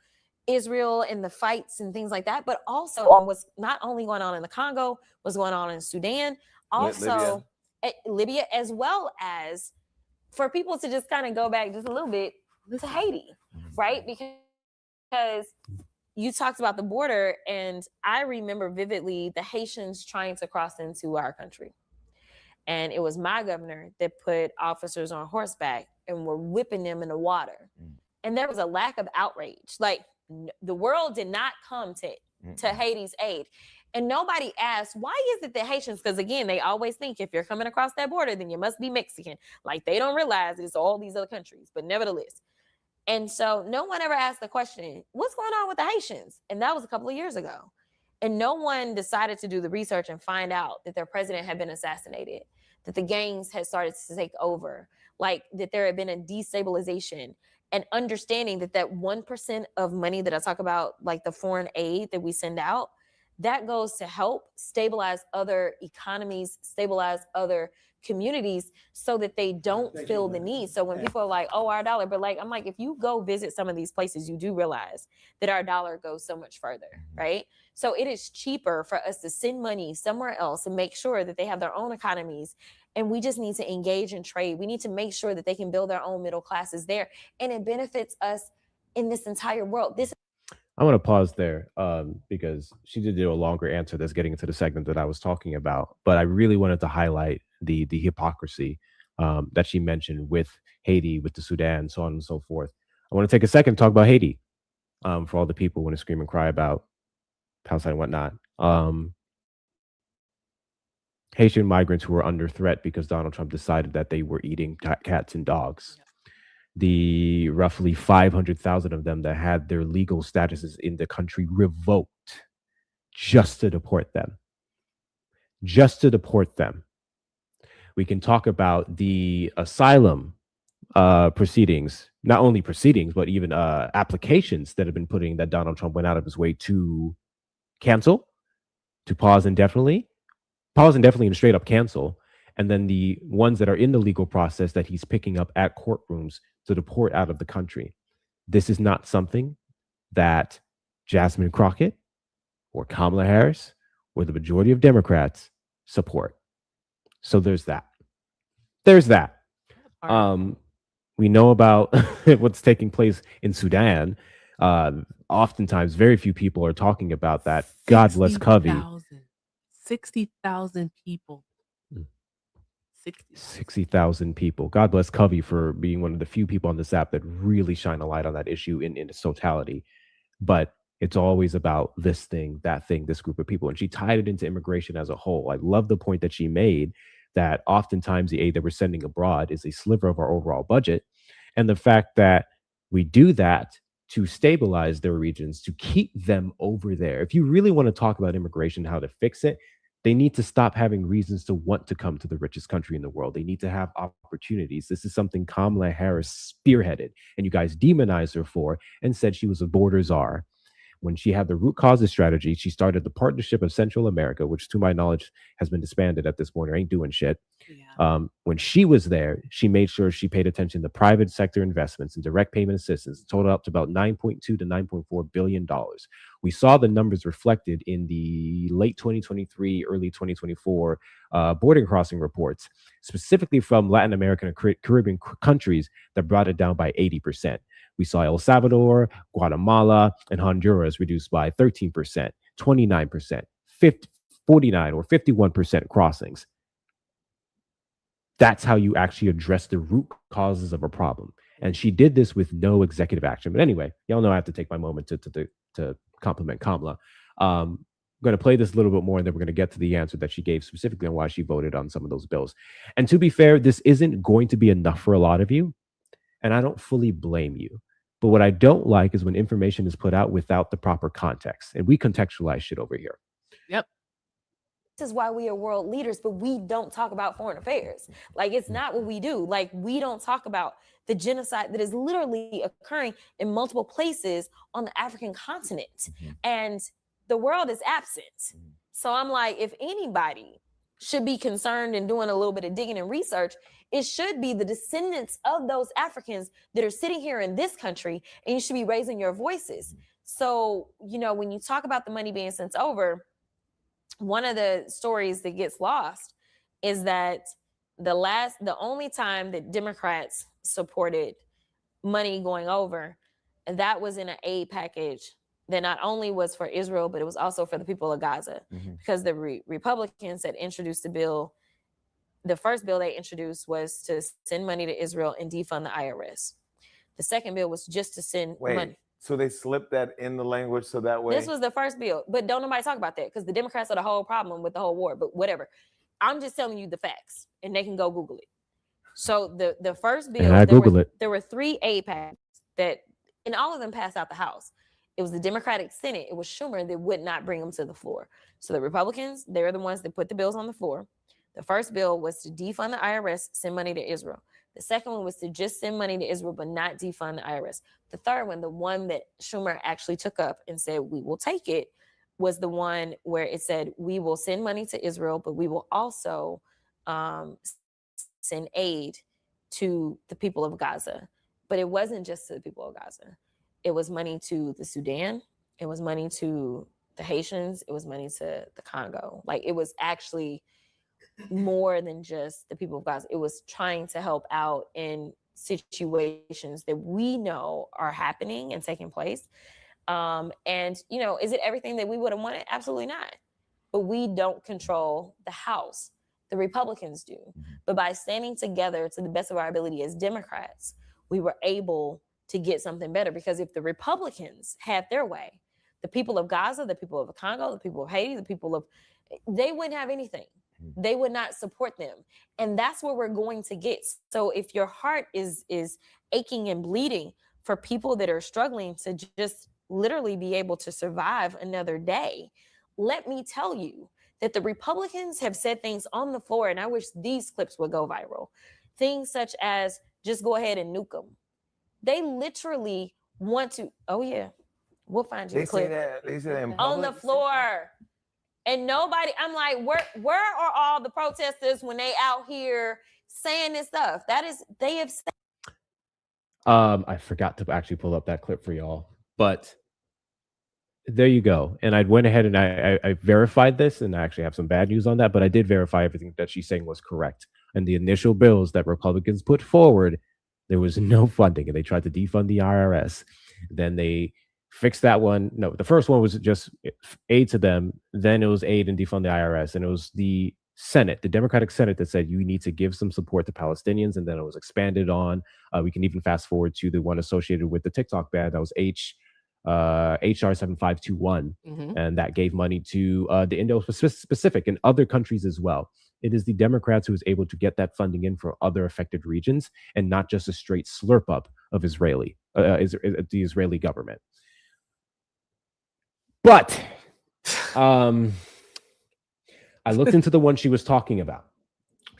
Israel and the fights and things like that, but also on what's not only going on in the Congo, what's going on in Sudan, also Libya, as well as for people to just kind of go back just a little bit to Haiti, right? Because you talked about the border, and I remember vividly the Haitians trying to cross into our country. And it was my governor that put officers on horseback and were whipping them in the water. And there was a lack of outrage. Like, the world did not come to Haiti's aid. And nobody asked, why is it that Haitians, because again, they always think if you're coming across that border, then you must be Mexican. Like, they don't realize it's all these other countries, but nevertheless. And so no one ever asked the question, what's going on with the Haitians? And that was a couple of years ago. And no one decided to do the research and find out that their president had been assassinated, that the gangs had started to take over, like that there had been a destabilization, and understanding that 1% of money that I talk about, like the foreign aid that we send out, that goes to help stabilize other economies, stabilize other communities so that they don't feel the need. So when people are like, oh, our dollar, but like, I'm like, if you go visit some of these places, you do realize that our dollar goes so much further, right? So it is cheaper for us to send money somewhere else and make sure that they have their own economies. And we just need to engage in trade. We need to make sure that they can build their own middle classes there. And it benefits us in this entire world. I want to pause there because she did do a longer answer that's getting into the segment that I was talking about. But I really wanted to highlight the hypocrisy that she mentioned with Haiti, with the Sudan, so on and so forth. I want to take a second to talk about Haiti for all the people who want to scream and cry about Palestine and whatnot. Haitian migrants who were under threat because Donald Trump decided that they were eating cats and dogs. The roughly 500,000 of them that had their legal statuses in the country revoked just to deport them. Just to deport them. We can talk about the asylum proceedings, not only proceedings, but even applications that have been putting that Donald Trump went out of his way to cancel, to pause indefinitely and straight up cancel. And then the ones that are in the legal process that he's picking up at courtrooms to deport out of the country. This is not something that Jasmine Crockett or Kamala Harris or the majority of Democrats support. So there's that. We know about what's taking place in Sudan. Oftentimes, very few people are talking about that. God bless Covey. 60,000 people. Mm. 60. 60,000 people. God bless Covey for being one of the few people on this app that really shine a light on that issue in its totality. But it's always about this thing, that thing, this group of people. And she tied it into immigration as a whole. I love the point that she made that oftentimes the aid that we're sending abroad is a sliver of our overall budget. And the fact that we do that to stabilize their regions, to keep them over there. If you really want to talk about immigration, how to fix it, they need to stop having reasons to want to come to the richest country in the world. They need to have opportunities. This is something Kamala Harris spearheaded, and you guys demonized her for and said she was a border czar. When she had the root causes strategy, she started the Partnership of Central America, which to my knowledge has been disbanded at this point or ain't doing shit. Yeah. When she was there, she made sure she paid attention to private sector investments and direct payment assistance, total up to about $9.2 to $9.4 billion. We saw the numbers reflected in the late 2023, early 2024 border crossing reports, specifically from Latin American and Caribbean countries that brought it down by 80%. We saw El Salvador, Guatemala, and Honduras reduced by 13%, 29%, 49 or 51% crossings. That's how you actually address the root causes of a problem. And she did this with no executive action. But anyway, y'all know I have to take my moment to compliment Kamala. I'm going to play this a little bit more, and then we're going to get to the answer that she gave specifically on why she voted on some of those bills. And to be fair, this isn't going to be enough for a lot of you, and I don't fully blame you. But what I don't like is when information is put out without the proper context, and we contextualize shit over here. Yep. This is why we are world leaders, but we don't talk about foreign affairs. Like, it's not what we do. Like, we don't talk about the genocide that is literally occurring in multiple places on the African continent. Mm-hmm. And the world is absent. Mm-hmm. So I'm like, if anybody should be concerned and doing a little bit of digging and research, it should be the descendants of those Africans that are sitting here in this country, and you should be raising your voices. So, you know, when you talk about the money being sent over, one of the stories that gets lost is that the only time that Democrats supported money going over, and that was in an aid package that not only was for Israel, but it was also for the people of Gaza, because the Republicans had introduced the bill. The first bill they introduced was to send money to Israel and defund the IRS. The second bill was just to send money. So they slipped that in the language so that way? This was the first bill, but don't nobody talk about that because the Democrats are the whole problem with the whole war, but whatever. I'm just telling you the facts, and they can go Google it. So the first bill, and I Google it. There were 3 aid packages that, and all of them passed out the House. It was the Democratic Senate. It was Schumer that would not bring them to the floor. So the Republicans, they're the ones that put the bills on the floor. The first bill was to defund the IRS, send money to Israel. The second one was to just send money to Israel, but not defund the IRS. The third one, the one that Schumer actually took up and said, we will take it, was the one where it said, we will send money to Israel, but we will also send aid to the people of Gaza. But it wasn't just to the people of Gaza. It was money to the Sudan. It was money to the Haitians. It was money to the Congo. Like, it was actually more than just the people of Gaza. It was trying to help out in situations that we know are happening and taking place. And, you know, is it everything that we would have wanted? Absolutely not. But we don't control the House. The Republicans do. But by standing together to the best of our ability as Democrats, we were able to get something better. Because if the Republicans had their way, the people of Gaza, the people of the Congo, the people of Haiti, they wouldn't have anything. They would not support them. And that's what we're going to get. So if your heart is aching and bleeding for people that are struggling to just literally be able to survive another day, let me tell you that the Republicans have said things on the floor, and I wish these clips would go viral. Things such as, just go ahead and nuke them. They literally want to, oh yeah, we'll find you a clip. They say that in on the floor. And nobody, I'm like, where are all the protesters when they out here saying this stuff? They have said. I forgot to actually pull up that clip for y'all, but there you go. And I went ahead and I verified this, and I actually have some bad news on that, but I did verify everything that she's saying was correct. And the initial bills that Republicans put forward, there was no funding, and they tried to defund the IRS. Then they Fix that one. No, the first one was just aid to them. Then it was aid and defund the IRS. And it was the Senate, the Democratic Senate, that said you need to give some support to Palestinians. And then it was expanded on. We can even fast forward to the one associated with the TikTok ban. That was HR 7521. And that gave money to the Indo-Pacific and other countries as well. It is the Democrats who is able to get that funding in for other affected regions and not just a straight slurp up of the Israeli government. But I looked into the one she was talking about.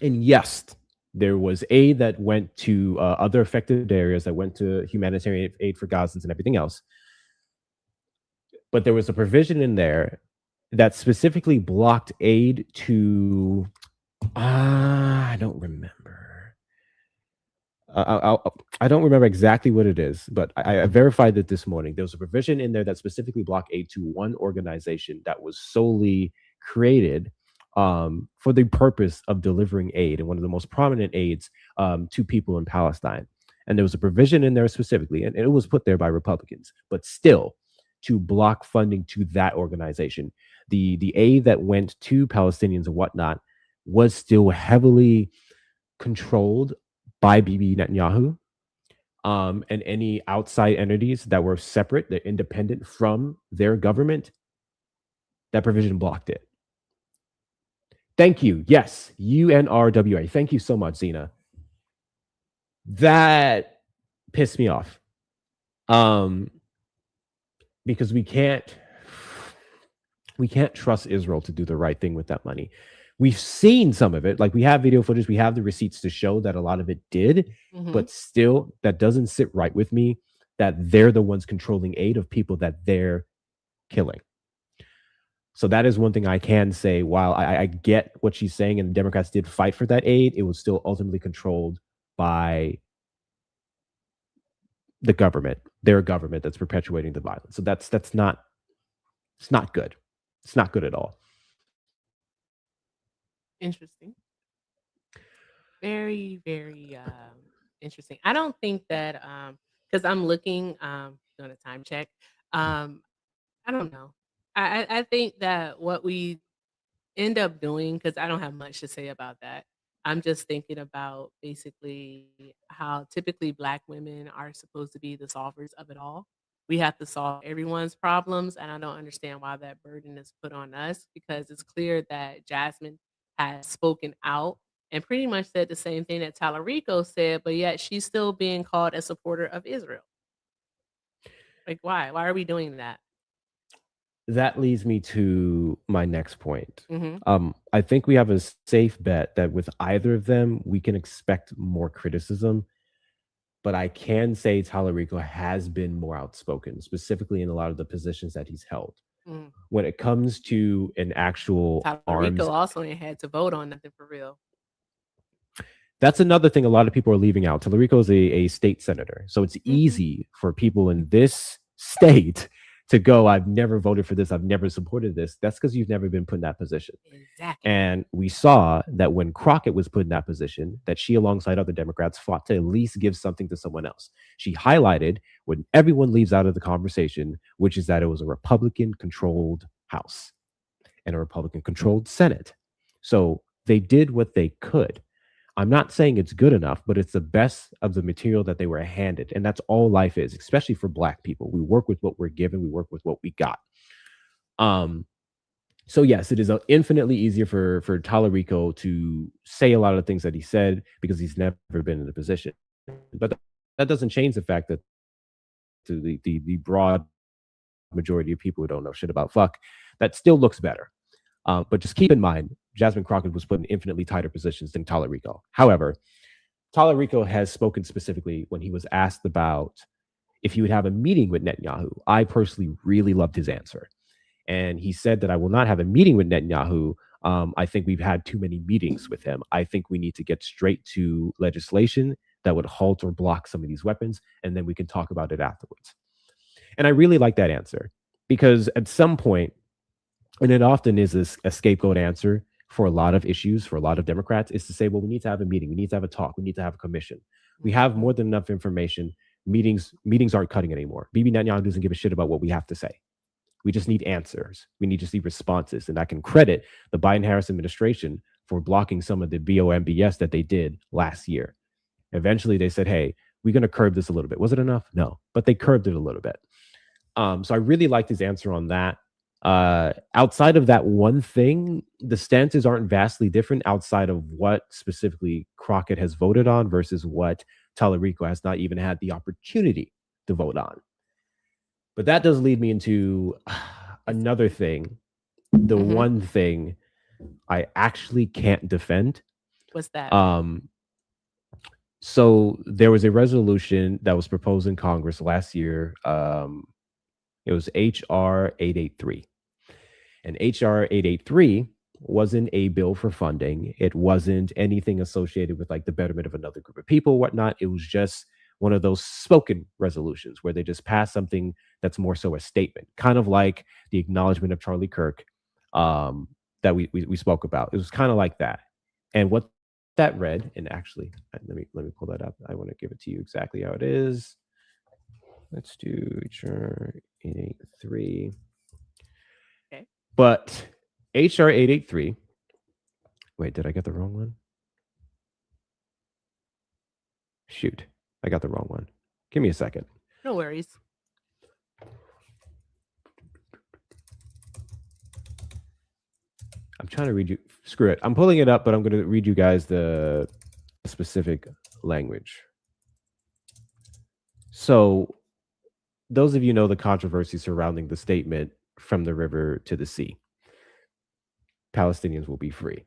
And yes, there was aid that went to other affected areas, that went to humanitarian aid for Gazans and everything else. But there was a provision in there that specifically blocked aid to, I don't remember. I don't remember exactly what it is, but I verified it this morning. There was a provision in there that specifically blocked aid to one organization that was solely created for the purpose of delivering aid, and one of the most prominent aids to people in Palestine. And there was a provision in there specifically, and it was put there by Republicans, but still to block funding to that organization. The aid that went to Palestinians and whatnot was still heavily controlled by Bibi Netanyahu, and any outside entities that were separate, they're independent from their government. That provision blocked it. Thank you. Yes, UNRWA. Thank you so much, Zena. That pissed me off. Because we can't trust Israel to do the right thing with that money. We've seen some of it. Like, we have video footage, we have the receipts to show that a lot of it did, but still, that doesn't sit right with me that they're the ones controlling aid of people that they're killing. So that is one thing I can say. While I get what she's saying, and the Democrats did fight for that aid, it was still ultimately controlled by the government, their government, that's perpetuating the violence. So it's not good. It's not good at all. Interesting. Very, very interesting. I don't think that because I'm looking doing a time check. I don't know. I think that what we end up doing, because I don't have much to say about that. I'm just thinking about basically how typically Black women are supposed to be the solvers of it all. We have to solve everyone's problems, and I don't understand why that burden is put on us, because it's clear that Jasmine has spoken out and pretty much said the same thing that Talarico said, but yet she's still being called a supporter of Israel. Like, why? Why are we doing that? That leads me to my next point. I think we have a safe bet that with either of them, we can expect more criticism. But I can say Talarico has been more outspoken, specifically in a lot of the positions that he's held. When it comes to an actual Talarico also ain't had to vote on nothing for real. That's another thing a lot of people are leaving out. Talarico is a state senator. So it's easy for people in this state to go, I've never voted for this, I've never supported this. That's because you've never been put in that position. Exactly. And we saw that when Crockett was put in that position, that she, alongside other Democrats, fought to at least give something to someone else. She highlighted when everyone leaves out of the conversation, which is that it was a Republican-controlled House and a Republican-controlled Senate. So they did what they could. I'm not saying it's good enough, but it's the best of the material that they were handed. And that's all life is, especially for Black people. We work with what we're given. We work with what we got. So yes, it is infinitely easier for Talarico to say a lot of the things that he said because he's never been in a position. But that doesn't change the fact that to the broad majority of people who don't know shit about fuck, that still looks better. But just keep in mind, Jasmine Crockett was put in infinitely tighter positions than Talarico. However, Talarico has spoken specifically when he was asked about if he would have a meeting with Netanyahu. I personally really loved his answer. And he said that I will not have a meeting with Netanyahu. I think we've had too many meetings with him. I think we need to get straight to legislation that would halt or block some of these weapons, and then we can talk about it afterwards. And I really like that answer, because at some point, and it often is a scapegoat answer for a lot of issues, for a lot of Democrats, is to say, well, we need to have a meeting. We need to have a talk. We need to have a commission. We have more than enough information. meetings aren't cutting it anymore. Bibi Netanyahu doesn't give a shit about what we have to say. We just need answers. We need to see responses. And I can credit the Biden-Harris administration for blocking some of the BOMBS that they did last year. Eventually, they said, hey, we're going to curb this a little bit. Was it enough? No, but they curbed it a little bit. So I really liked his answer on that. Outside of that one thing, the stances aren't vastly different outside of what specifically Crockett has voted on versus what Tallarico has not even had the opportunity to vote on. But that does lead me into another thing. The one thing I actually can't defend. What's that? So there was a resolution that was proposed in Congress last year. It was HR 883. And HR 883 wasn't a bill for funding. It wasn't anything associated with like the betterment of another group of people, whatnot. It was just one of those spoken resolutions where they just pass something that's more so a statement, kind of like the acknowledgement of Charlie Kirk that we spoke about. It was kind of like that. And what that read, and actually, let me pull that up. I want to give it to you exactly how it is. Let's do HR 883. Okay. But HR 883. Wait, did I get the wrong one? Shoot, I got the wrong one. Give me a second. No worries. I'm trying to read you. Screw it. I'm pulling it up, but I'm going to read you guys the specific language. So, those of you know the controversy surrounding the statement "from the river to the sea, Palestinians will be free,"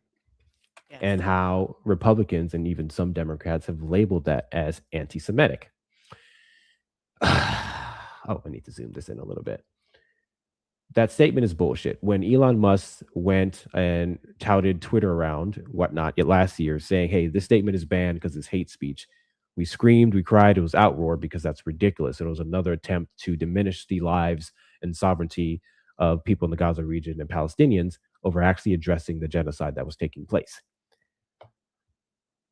Yes. and how Republicans and even some Democrats have labeled that as anti-Semitic. Oh, I need to zoom this in a little bit. That statement is bullshit. When Elon Musk went and touted Twitter around, whatnot, last year, saying, hey, this statement is banned because it's hate speech, we screamed, we cried, it was outroar because that's ridiculous. It was another attempt to diminish the lives and sovereignty of people in the Gaza region and Palestinians over actually addressing the genocide that was taking place.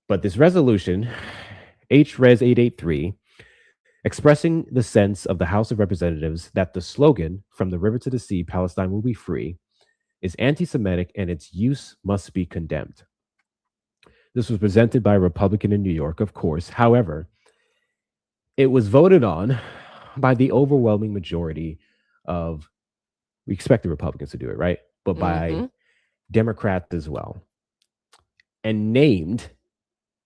But this resolution, HRES 883, expressing the sense of the House of Representatives that the slogan, from the river to the sea, Palestine will be free, is anti-Semitic and its use must be condemned. This was presented by a Republican in New York, of course. However, it was voted on by the overwhelming majority of, we expect the Republicans to do it, right? But by Democrats as well. And named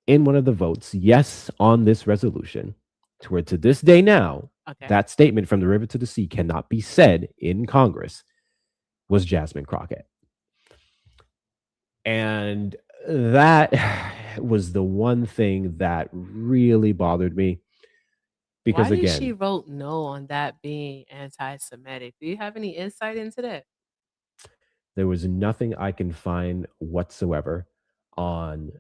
in one of the votes, yes, on this resolution, to where to this day now, that statement from the river to the sea cannot be said in Congress, was Jasmine Crockett. And that was the one thing that really bothered me. Because why did again, she vote no on that being anti-Semitic? Do you have any insight into that? there was nothing I can find whatsoever on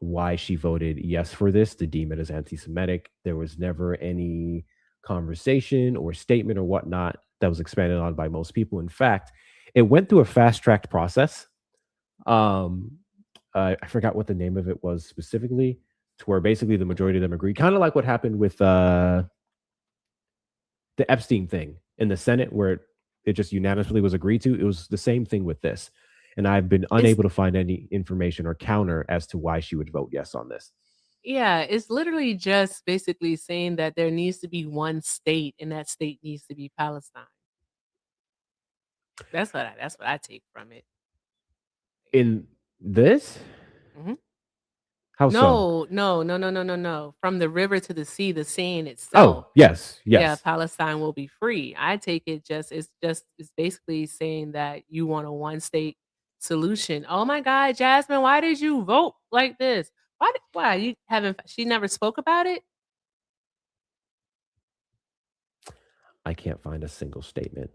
why she voted yes for this to deem it as anti-Semitic. There was never any conversation or statement or whatnot that was expanded on by most people. In fact, it went through a fast-tracked process. I forgot what the name of it was specifically, to where basically the majority of them agreed, kind of like what happened with the Epstein thing in the Senate, where it just unanimously was agreed to. It was the same thing with this. And I've been unable to find any information or counter as to why she would vote yes on this. Yeah, it's literally just basically saying that there needs to be one state, and that state needs to be Palestine. That's what I take from it. In this? Mhm. How so? No. From the river to the sea, the saying itself. Oh, yes. Yeah, Palestine will be free. I take it it's basically saying that you want a one state solution. Oh my God, Jasmine, why did you vote like this? Why you haven't? She never spoke about it. I can't find a single statement.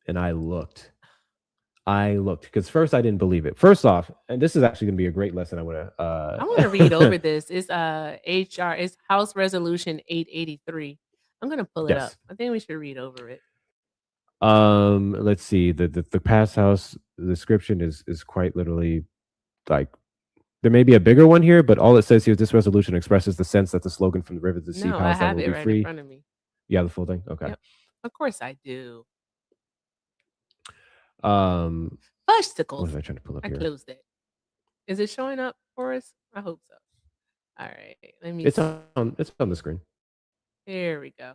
And I looked because first I didn't believe it. First off, and this is actually going to be a great lesson. I want to read over this. It's it's House Resolution 883. I'm going to pull it up. I think we should read over it. Let's see. The past House description is quite literally like There may be a bigger one here, but all it says here is this resolution expresses the sense that the slogan from the river to the sea, No, I Palestine have will it be right in free. front of me. You have the full thing? Okay. Yep. Of course I do. What Fudgesicles. was I trying to pull up I here? closed it. Is it showing up for us? I hope so. All right. Let me It's see. on the screen. Here we go.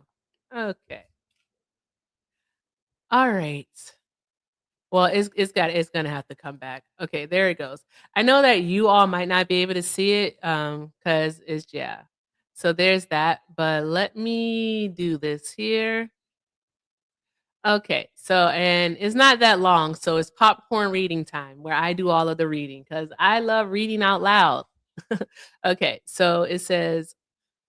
Okay. All right. Well, it's gonna have to come back. Okay, there it goes. I know that you all might not be able to see it because it's yeah. So there's that. But let me do this here. Okay, so and it's not that long, so it's popcorn reading time where I do all of the reading because I love reading out loud. Okay, so it says,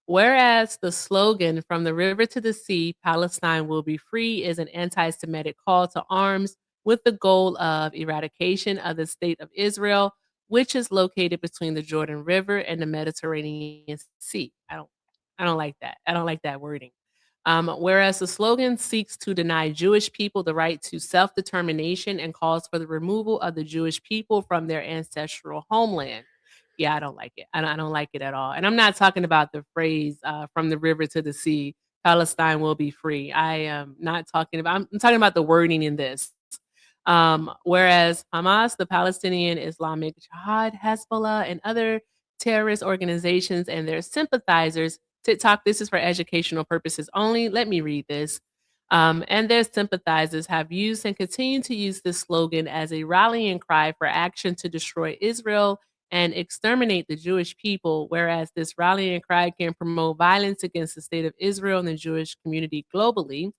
whereas the slogan from the river to the sea, Palestine will be free, is an anti Semitic call to arms with the goal of eradication of the state of Israel, which is located between the Jordan River and the Mediterranean Sea. I don't like that. I don't like that wording. Whereas the slogan seeks to deny Jewish people the right to self determination and calls for the removal of the Jewish people from their ancestral homeland. Yeah, I don't like it. I don't like it at all. And I'm not talking about the phrase from the river to the sea, Palestine will be free. I am not talking about, I'm talking about the wording in this. Whereas Hamas, the Palestinian Islamic Jihad, Hezbollah, and other terrorist organizations and their sympathizers, TikTok, this is for educational purposes only. Let me read this. And their sympathizers have used and continue to use this slogan as a rallying cry for action to destroy Israel and exterminate the Jewish people, whereas this rallying cry can promote violence against the state of Israel and the Jewish community globally.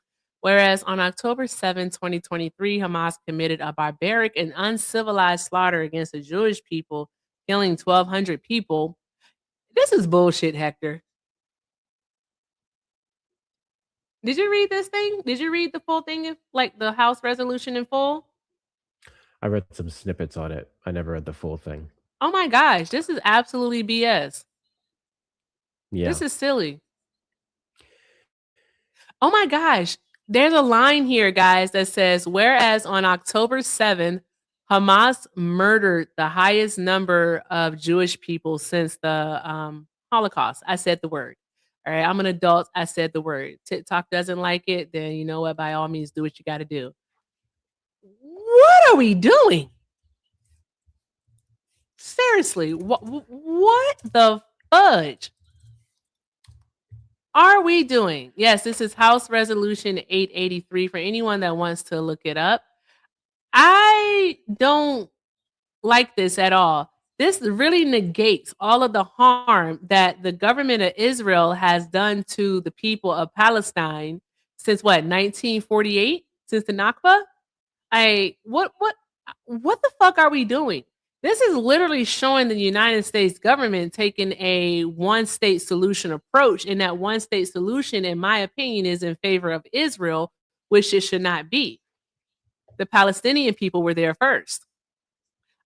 Whereas on October 7, 2023, Hamas committed a barbaric and uncivilized slaughter against the Jewish people, killing 1,200 people. This is bullshit, Hector. Did you read this thing? Did you read the full thing, like the House resolution in full? I read some snippets on it. I never read the full thing. Oh my gosh, this is absolutely BS. Yeah. This is silly. Oh my gosh, there's a line here, guys, that says, whereas on October 7th, Hamas murdered the highest number of Jewish people since the Holocaust. I said the word. All right, I'm an adult. I said the word. TikTok doesn't like it, then you know what? By all means, do what you got to do. What are we doing? Seriously, what the fudge are we doing? Yes, this is House Resolution 883 for anyone that wants to look it up. I don't like this at all. This really negates all of the harm that the government of Israel has done to the people of Palestine since what, 1948? Since the Nakba? What the fuck are we doing? This is literally showing the United States government taking a one-state solution approach, and that one-state solution, in my opinion, is in favor of Israel, which it should not be. The Palestinian people were there first.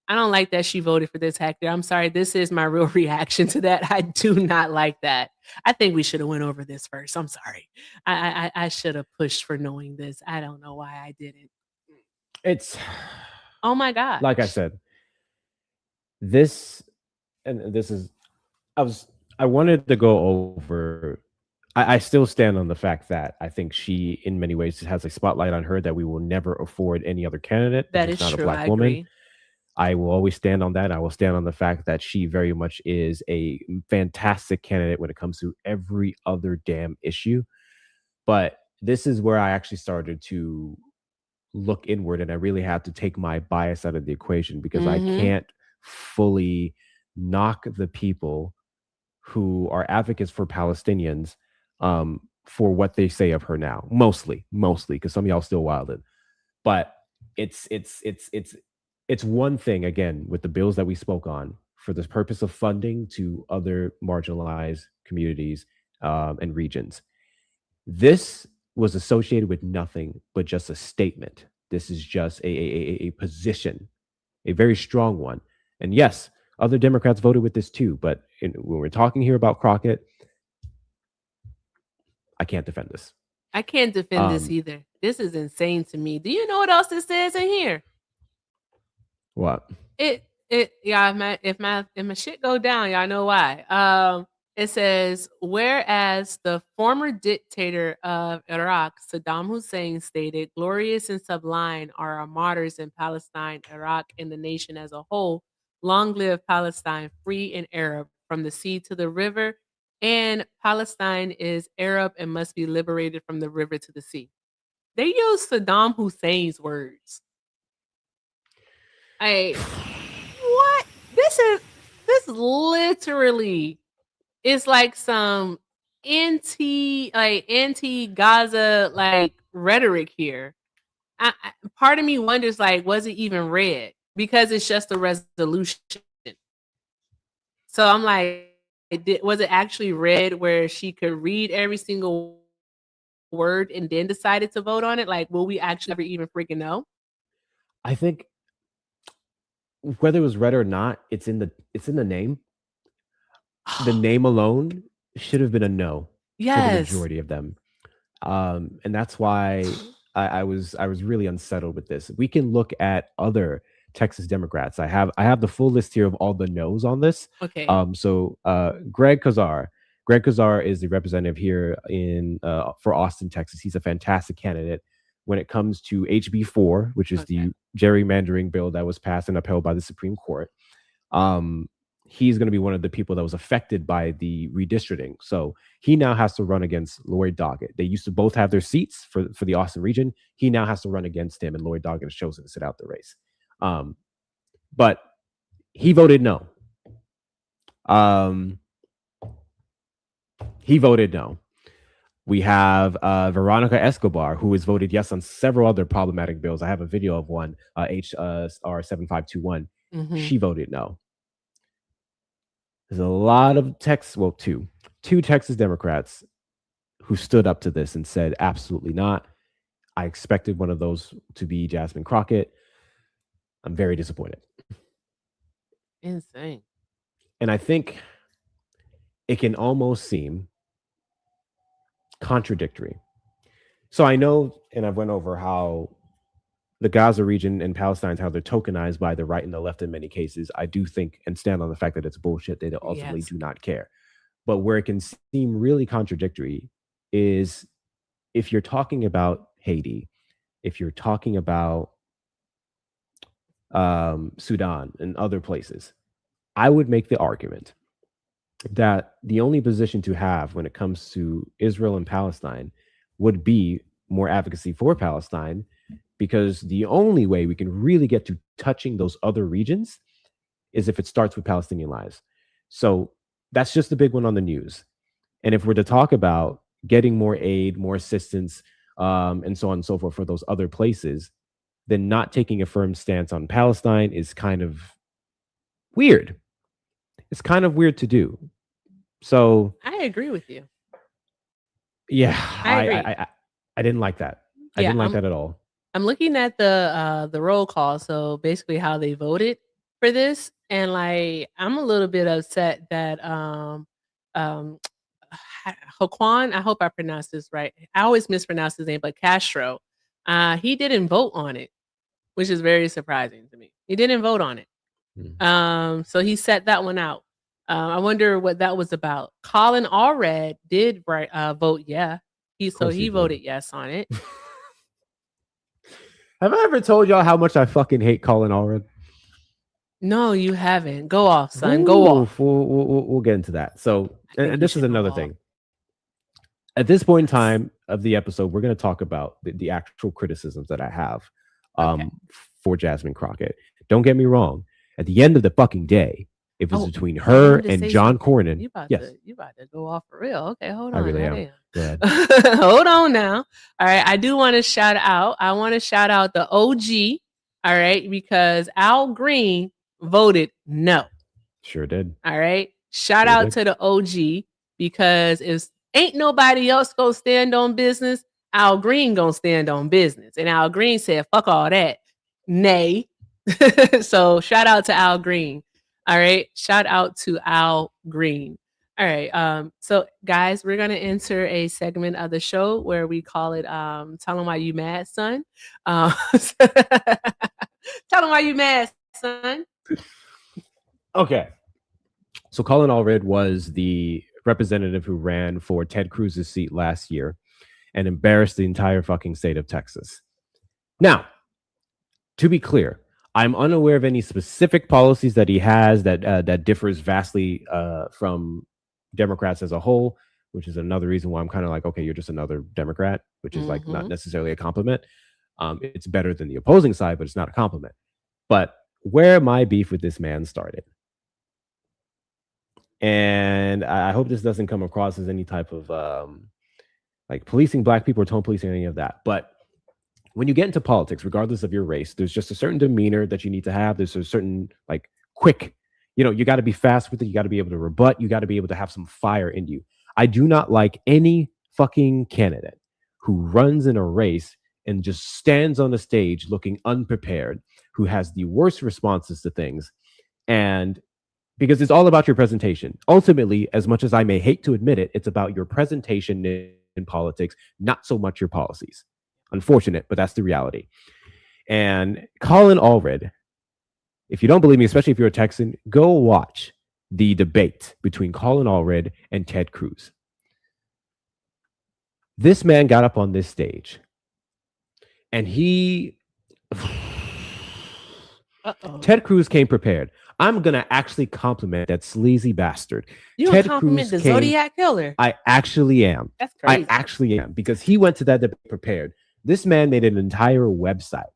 I don't like that she voted for this, Hector. I'm sorry. This is my real reaction to that. I do not like that. I think we should have went over this first. I'm sorry. I should have pushed for knowing this. I don't know why I didn't. It's oh my god. Like I said, this is I wanted to go over. I still stand on the fact that I think she, in many ways, has a spotlight on her that we will never afford any other candidate. That is not true. A black I woman. agree. I will always stand on that. I will stand on the fact that she very much is a fantastic candidate when it comes to every other damn issue. But this is where I actually started to look inward, and I really had to take my bias out of the equation because I can't fully knock the people who are advocates for Palestinians for what they say of her now. Mostly, because some of y'all still wilded. But it's one thing, again, with the bills that we spoke on for the purpose of funding to other marginalized communities and regions. This was associated with nothing but just a statement. This is just a position, a very strong one. And yes, other Democrats voted with this too. But when we're talking here about Crockett, I can't defend this. I can't defend this either. This is insane to me. Do you know what else it says in here? What? if my shit go down, y'all know why. It says, whereas the former dictator of Iraq, Saddam Hussein, stated, "Glorious and sublime are our martyrs in Palestine, Iraq, and the nation as a whole. Long live Palestine, free and Arab, from the sea to the river. And Palestine is Arab and must be liberated from the river to the sea." They use Saddam Hussein's words. What? This literally is like some anti-Gaza like rhetoric here. Part of me wonders, like, was it even read? Because it's just a resolution. So I'm like, was it actually read where she could read every single word and then decided to vote on it? Like, will we actually ever even freaking know? I think whether it was read or not, it's in the name. The name alone should have been a no for the majority of them. And that's why I was really unsettled with this. We can look at other Texas Democrats. I have the full list here of all the no's on this. Okay. So Greg Kazar is the representative here in for Austin, Texas. He's a fantastic candidate when it comes to HB4, which is the gerrymandering bill that was passed and upheld by the Supreme Court. He's going to be one of the people that was affected by the redistricting. So he now has to run against Lloyd Doggett. They used to both have their seats for the Austin region. He now has to run against him, and Lloyd Doggett has chosen to sit out the race. But he voted no. He voted no. We have Veronica Escobar, who has voted yes on several other problematic bills. I have a video of one, HR 7521. She voted no. There's a lot of two Texas Democrats who stood up to this and said, absolutely not. I expected one of those to be Jasmine Crockett. I'm very disappointed. Insane. And I think it can almost seem contradictory. So I know, and I've went over how the Gaza region and Palestine, how they're tokenized by the right and the left in many cases. I do think and stand on the fact that it's bullshit. They ultimately do not care. But where it can seem really contradictory is if you're talking about Haiti, if you're talking about Sudan and other places, I would make the argument that the only position to have when it comes to Israel and Palestine would be more advocacy for Palestine, because the only way we can really get to touching those other regions is if it starts with Palestinian lives. So that's just the big one on the news. And if we're to talk about getting more aid, more assistance, and so on and so forth for those other places, then not taking a firm stance on Palestine is kind of weird. It's kind of weird to do. So I agree with you. Yeah, I agree. I didn't like that. I didn't like that at all. I'm looking at the roll call, so basically how they voted for this, and like I'm a little bit upset that Haquan, I hope I pronounced this right. I always mispronounce his name, but Castro, he didn't vote on it, which is very surprising to me. He didn't vote on it. So he set that one out. I wonder what that was about. Colin Allred did vote yeah. He voted yes on it. Have I ever told y'all how much I fucking hate Colin Allred? No, you haven't. Go off, son. Go off. We'll get into that. So, and this is another thing. At this point in time of the episode, we're going to talk about the actual criticisms that I have for Jasmine Crockett. Don't get me wrong. At the end of the fucking day, if it's between her and John Cornyn, you about to go off for real. Okay, hold on. I really am. Hold on now. All right, I do want to shout out. I want to shout out the OG. All right, because Al Green voted no. Sure did. All right. Shout out to the OG, because if ain't nobody else gonna stand on business, Al Green gonna stand on business. And Al Green said, fuck all that. Nay. So shout out to Al Green. All right. Shout out to Al Green. All right. So guys, we're gonna enter a segment of the show where we call it tell them why you mad, son. Tell them why you mad, son. Okay. So Colin Allred was the representative who ran for Ted Cruz's seat last year and embarrassed the entire fucking state of Texas. Now, to be clear, I'm unaware of any specific policies that he has that differs vastly from Democrats as a whole, which is another reason why I'm kind of like, okay, you're just another Democrat, which is like not necessarily a compliment. It's better than the opposing side, but it's not a compliment. But where my beef with this man started, and I hope this doesn't come across as any type of like policing black people or tone policing, any of that. But when you get into politics, regardless of your race, there's just a certain demeanor that you need to have. There's a certain like quick, you got to be fast with it. You got to be able to rebut. You got to be able to have some fire in you. I do not like any fucking candidate who runs in a race and just stands on the stage looking unprepared, who has the worst responses to things. And because it's all about your presentation. Ultimately, as much as I may hate to admit it, it's about your presentation in politics, not so much your policies. Unfortunate, but that's the reality. And Colin Allred, if you don't believe me, especially if you're a Texan, go watch the debate between Colin Allred and Ted Cruz. This man got up on this stage and Ted Cruz came prepared. I'm going to actually compliment that sleazy bastard. You Ted compliment Cruz the Zodiac Killer. I actually am. That's crazy. I actually am, because he went to that debate prepared. This man made an entire website,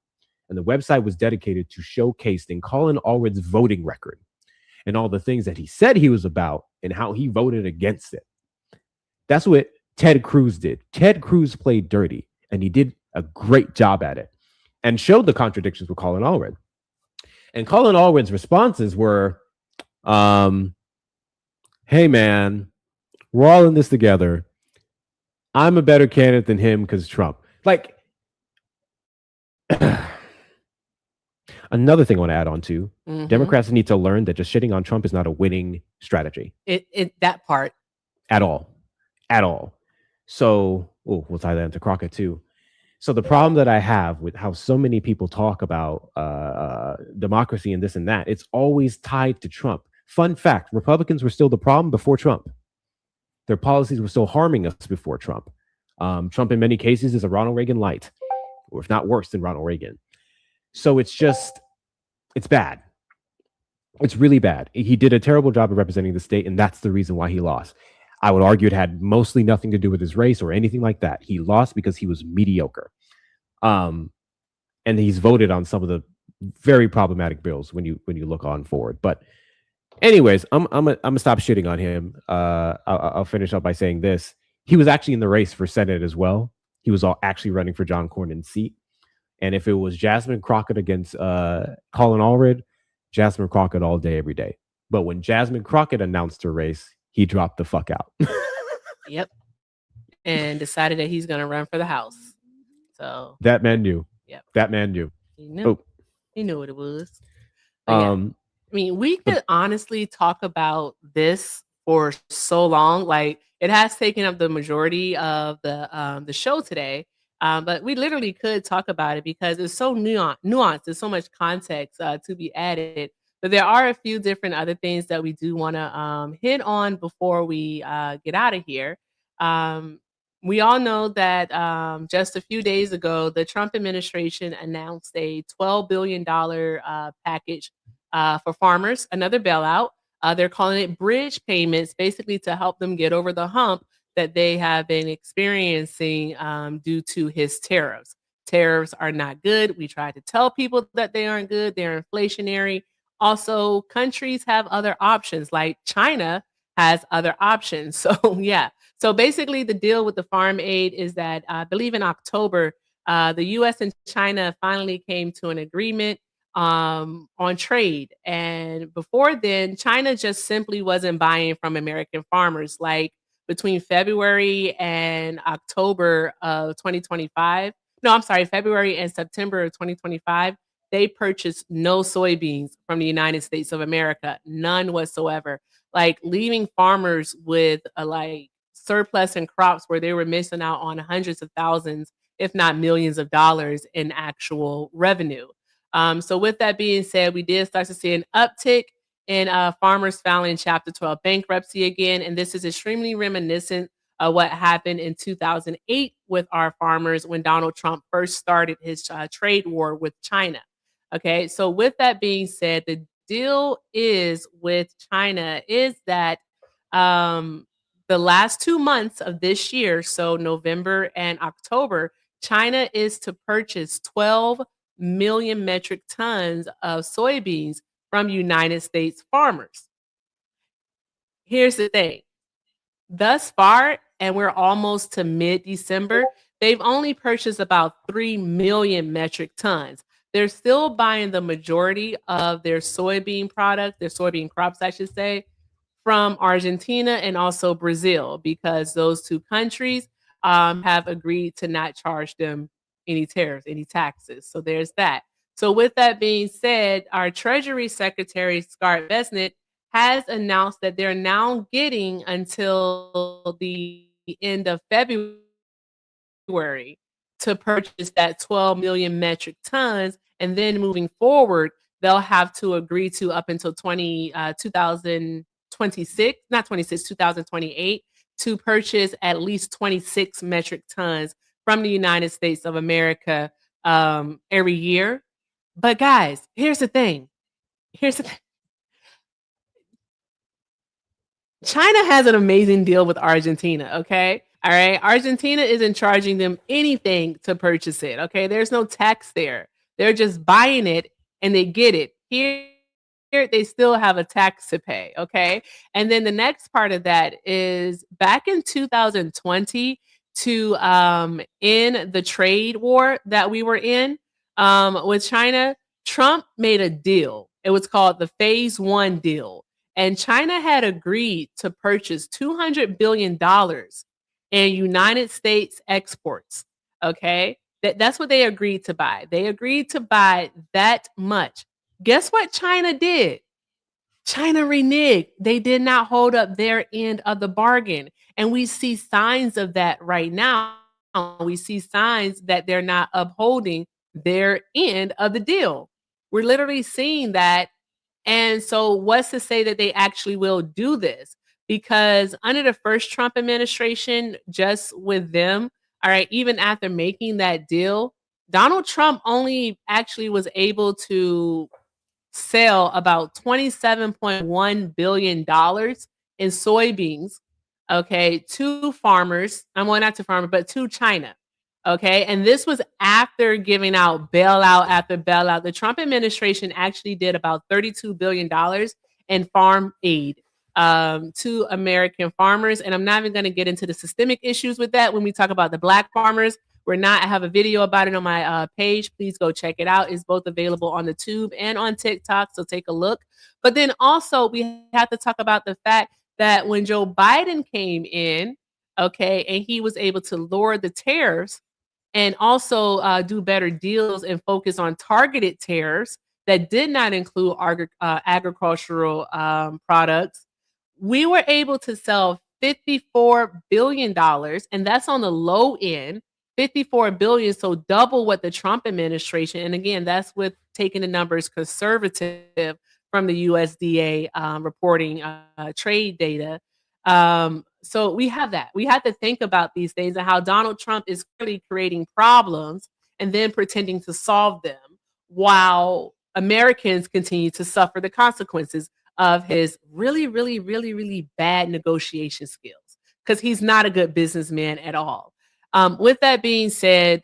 and the website was dedicated to showcasing Colin Allred's voting record and all the things that he said he was about and how he voted against it. That's what Ted Cruz did. Ted Cruz played dirty, and he did a great job at it and showed the contradictions with Colin Allred. And Colin Allred's responses were, hey, man, we're all in this together. I'm a better candidate than him because Trump. Like, another thing I want to add on to, Democrats need to learn that just shitting on Trump is not a winning strategy. That part. At all. So, we'll tie that into Crockett too. So the problem that I have with how so many people talk about democracy and this and that, it's always tied to Trump. Fun fact, Republicans were still the problem before Trump. Their policies were still harming us before Trump. Trump in many cases is a Ronald Reagan light, or if not worse than Ronald Reagan. So it's bad. It's really bad. He did a terrible job of representing the state, and that's the reason why he lost. I would argue it had mostly nothing to do with his race or anything like that. He lost because he was mediocre. And he's voted on some of the very problematic bills when you look on forward. But anyways, I'm gonna stop shitting on him. I'll finish up by saying this. He was actually in the race for Senate as well. He was actually running for John Cornyn's seat. And if it was Jasmine Crockett against Colin Allred, Jasmine Crockett all day, every day. But when Jasmine Crockett announced her race, he dropped the fuck out. Yep. And decided that he's going to run for the House. So that man knew. Yep. That man knew. He knew. He knew what it was. But yeah. I mean, we could honestly talk about this for so long. Like, it has taken up the majority of the show today. But we literally could talk about it because it's so nuanced. There's so much context to be added. But there are a few different other things that we do want to hit on before we get out of here. We all know that just a few days ago, the Trump administration announced a $12 billion package for farmers, another bailout. They're calling it bridge payments, basically to help them get over the hump that they have been experiencing due to his tariffs. Tariffs are not good. We try to tell people that they aren't good. They're inflationary. Also, countries have other options, like China has other options. So, yeah. So basically, the deal with the farm aid is that I believe in October, the U.S. and China finally came to an agreement on trade. And before then, China just simply wasn't buying from American farmers. Like, between February and October of 2025, February and September of 2025, they purchased no soybeans from the United States of America, none whatsoever. Like, leaving farmers with a surplus in crops where they were missing out on hundreds of thousands, if not millions of dollars in actual revenue. So with that being said, we did start to see an uptick in Farmers Filing Chapter 12 bankruptcy again. And this is extremely reminiscent of what happened in 2008 with our farmers when Donald Trump first started his trade war with China. Okay, so with that being said, the deal is with China is that the last 2 months of this year, so November and October, China is to purchase 12 million metric tons of soybeans from United States farmers. Here's the thing. Thus far, and we're almost to mid-December, they've only purchased about 3 million metric tons. They're still buying the majority of their soybean product, their soybean crops, I should say, from Argentina and also Brazil, because those two countries have agreed to not charge them any tariffs, any taxes. So there's that. So with that being said, our Treasury Secretary, Scott Bessent, has announced that they're now getting until the end of February to purchase that 12 million metric tons. And then moving forward, they'll have to agree to up until 2028 to purchase at least 26 metric tons from the United States of America every year. But guys, here's the thing. China has an amazing deal with Argentina, okay? All right. Argentina isn't charging them anything to purchase it, okay? There's no tax there. They're just buying it and they get it. Here they still have a tax to pay, okay? And then the next part of that is back in 2020 to end the trade war that we were in with China, Trump made a deal. It was called the Phase 1 deal. And China had agreed to purchase $200 billion in United States exports. Okay. That's what they agreed to buy. They agreed to buy that much. Guess what China did? China reneged. They did not hold up their end of the bargain. And we see signs of that right now. We see signs that they're not upholding their end of the deal. We're literally seeing that. And so what's to say that they actually will do this? Because under the first Trump administration, just with them, all right, even after making that deal, Donald Trump only actually was able to sell about $27.1 billion in soybeans, okay, to farmers. Not to farmers, but to China. Okay. And this was after giving out bailout after bailout. The Trump administration actually did about $32 billion in farm aid to American farmers. And I'm not even going to get into the systemic issues with that when we talk about the Black farmers. I have a video about it on my page. Please go check it out. It's both available on the Tube and on TikTok. So take a look. But then also we have to talk about the fact that when Joe Biden came in, okay, and he was able to lower the tariffs and also do better deals and focus on targeted tariffs that did not include agricultural products, we were able to sell $54 billion, and that's on the low end, $54 billion, so double what the Trump administration, and again, that's with taking the numbers conservative from the USDA reporting trade data. So we have that. We have to think about these things and how Donald Trump is clearly creating problems and then pretending to solve them while Americans continue to suffer the consequences of his really, really, really, really bad negotiation skills, because he's not a good businessman at all. With that being said,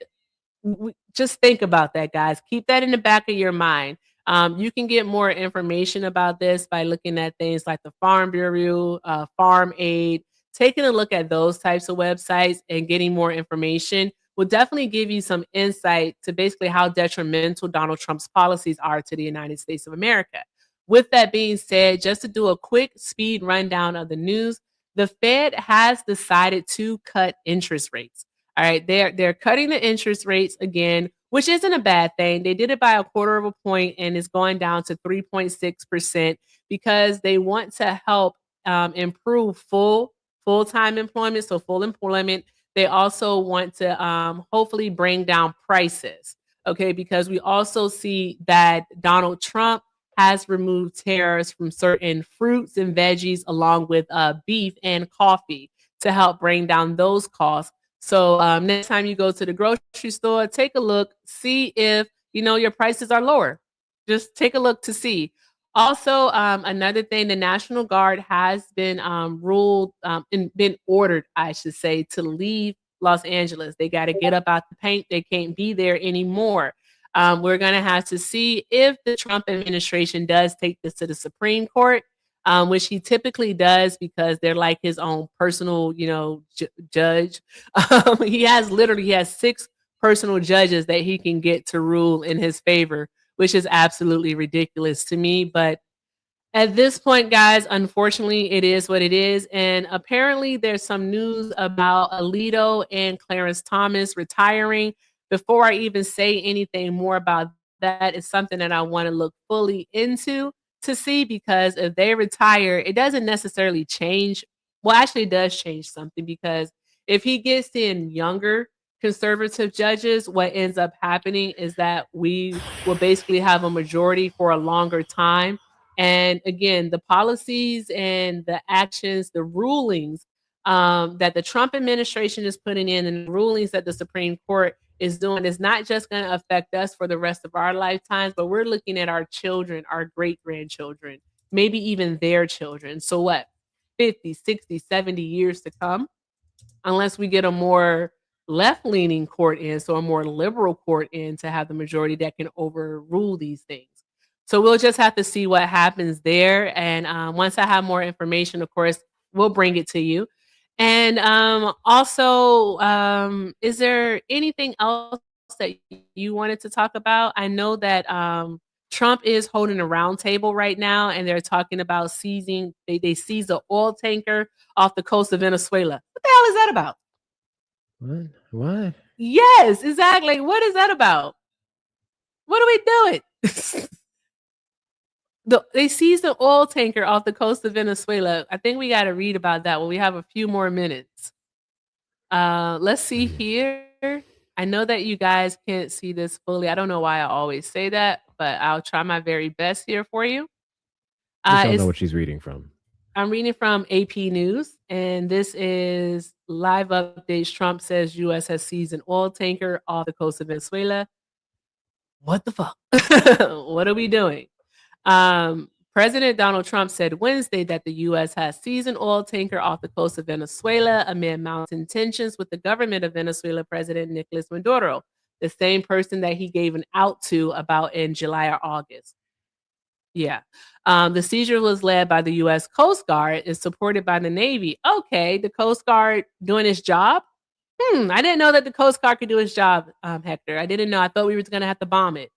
just think about that, guys. Keep that in the back of your mind. You can get more information about this by looking at things like the Farm Bureau, Farm Aid. Taking a look at those types of websites and getting more information will definitely give you some insight to basically how detrimental Donald Trump's policies are to the United States of America. With that being said, just to do a quick speed rundown of the news, the Fed has decided to cut interest rates. All right, they're cutting the interest rates again, which isn't a bad thing. They did it by 1/4 of a point and it's going down to 3.6% because they want to help improve full-time employment, so full employment. They also want to hopefully bring down prices, okay? Because we also see that Donald Trump has removed tariffs from certain fruits and veggies, along with beef and coffee, to help bring down those costs. So next time you go to the grocery store, take a look, see if your prices are lower. Just take a look to see. Also, another thing, the National Guard has been ruled and been ordered, I should say, to leave Los Angeles. They got to get up out the paint. They can't be there anymore. We're going to have to see if the Trump administration does take this to the Supreme Court, which he typically does because they're like his own personal, judge. He has 6 personal judges that he can get to rule in his favor, which is absolutely ridiculous to me. But at this point, guys, unfortunately, it is what it is. And apparently there's some news about Alito and Clarence Thomas retiring. Before I even say anything more about that, it's something that I want to look fully into to see, because if they retire, it doesn't necessarily change. Well, actually it does change something, because if he gets in younger conservative judges, what ends up happening is that we will basically have a majority for a longer time. And again, the policies and the actions, the rulings that the Trump administration is putting in, and the rulings that the Supreme Court is doing, is not just going to affect us for the rest of our lifetimes, but we're looking at our children, our great-grandchildren, maybe even their children. So what, 50, 60, 70 years to come, unless we get a more left-leaning court in, so a more liberal court in, to have the majority that can overrule these things. So we'll just have to see what happens there. And once I have more information, of course, we'll bring it to you. And also, is there anything else that you wanted to talk about? I know that Trump is holding a roundtable right now, and they're talking about seizing. They seized an oil tanker off the coast of Venezuela. What the hell is that about? What? Yes, exactly. What is that about? What are we doing? They seized an oil tanker off the coast of Venezuela. I think we got to read about that when we have a few more minutes. Let's see here. I know that you guys can't see this fully. I don't know why I always say that, but I'll try my very best here for you. I don't know what she's reading from. I'm reading from AP News, and this is live updates. Trump says U.S. has seized an oil tanker off the coast of Venezuela. What the fuck? What are we doing? President Donald Trump said Wednesday that the U.S. has seized an oil tanker off the coast of Venezuela amid mounting tensions with the government of Venezuela President Nicolas Maduro, the same person that he gave an out to about in July or August. Yeah. The seizure was led by the U.S. Coast Guard and supported by the Navy. Okay, the Coast Guard doing its job? I didn't know that the Coast Guard could do its job, Hector. I didn't know. I thought we were going to have to bomb it.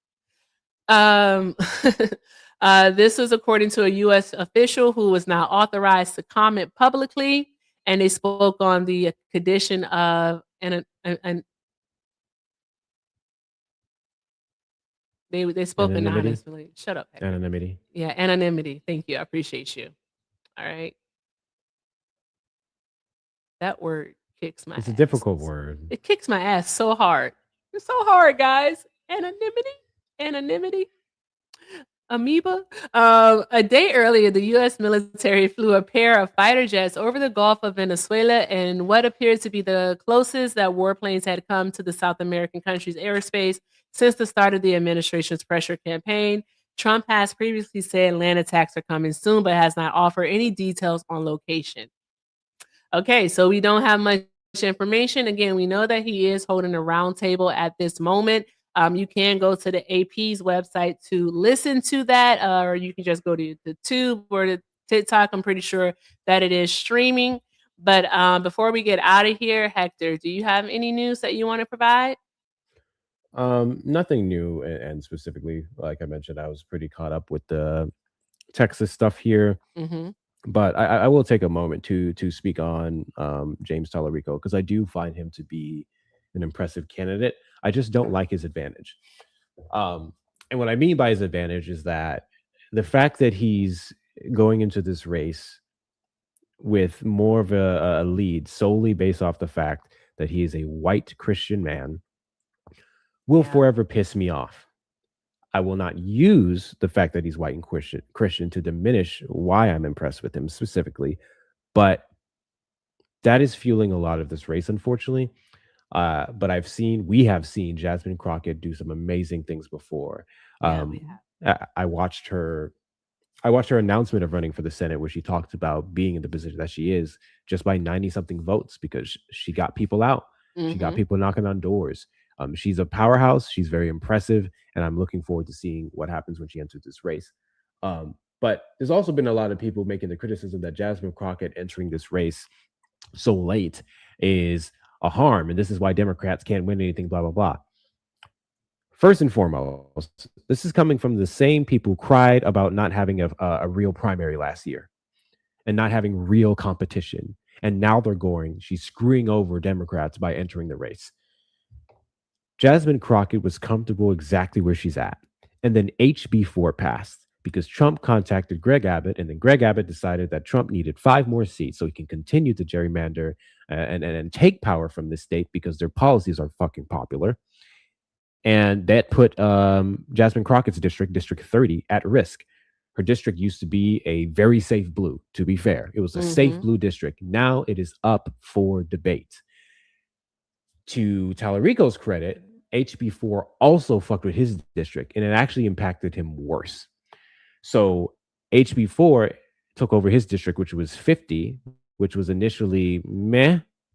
This was according to a U.S. official who was not authorized to comment publicly, and they spoke on the condition of they spoke anonymously. Shut up, Hector. Anonymity. Yeah, anonymity. Thank you. I appreciate you. All right. That word kicks my ass. It's a difficult word. It kicks my ass so hard. It's so hard, guys. Anonymity. Amoeba. A day earlier, the U.S. military flew a pair of fighter jets over the Gulf of Venezuela in what appears to be the closest that warplanes had come to the South American country's airspace since the start of the administration's pressure campaign. Trump has previously said land attacks are coming soon, but has not offered any details on location. Okay, so we don't have much information. Again, we know that he is holding a roundtable at this moment. You can go to the AP's website to listen to that, or you can just go to the Tube or the TikTok. I'm pretty sure that it is streaming. But before we get out of here, Hector, do you have any news that you want to provide? Nothing new, and specifically, like I mentioned, I was pretty caught up with the Texas stuff here. But I will take a moment to speak on James Tallarico, because I do find him to be an impressive candidate. I just don't like his advantage. And what I mean by his advantage is that the fact that he's going into this race with more of a lead solely based off the fact that he is a white Christian man will forever piss me off. I will not use the fact that he's white and Christian to diminish why I'm impressed with him specifically, but that is fueling a lot of this race, unfortunately. But we have seen Jasmine Crockett do some amazing things before. Yeah, we have. I watched her announcement of running for the Senate, where she talked about being in the position that she is just by 90 something votes because she got people out. She got people knocking on doors. She's a powerhouse. She's very impressive, and I'm looking forward to seeing what happens when she enters this race. But there's also been a lot of people making the criticism that Jasmine Crockett entering this race so late is a harm, and this is why Democrats can't win anything, blah, blah, blah. First and foremost, this is coming from the same people who cried about not having a real primary last year and not having real competition. And now she's screwing over Democrats by entering the race. Jasmine Crockett was comfortable exactly where she's at. And then HB4 passed because Trump contacted Greg Abbott, and then Greg Abbott decided that Trump needed 5 more seats so he can continue to gerrymander and take power from this state because their policies are fucking popular. And that put Jasmine Crockett's district, District 30, at risk. Her district used to be a very safe blue, to be fair. It was a safe blue district. Now it is up for debate. To Tallarico's credit, HB4 also fucked with his district, and it actually impacted him worse. So HB4 took over his district, which was 50, which was initially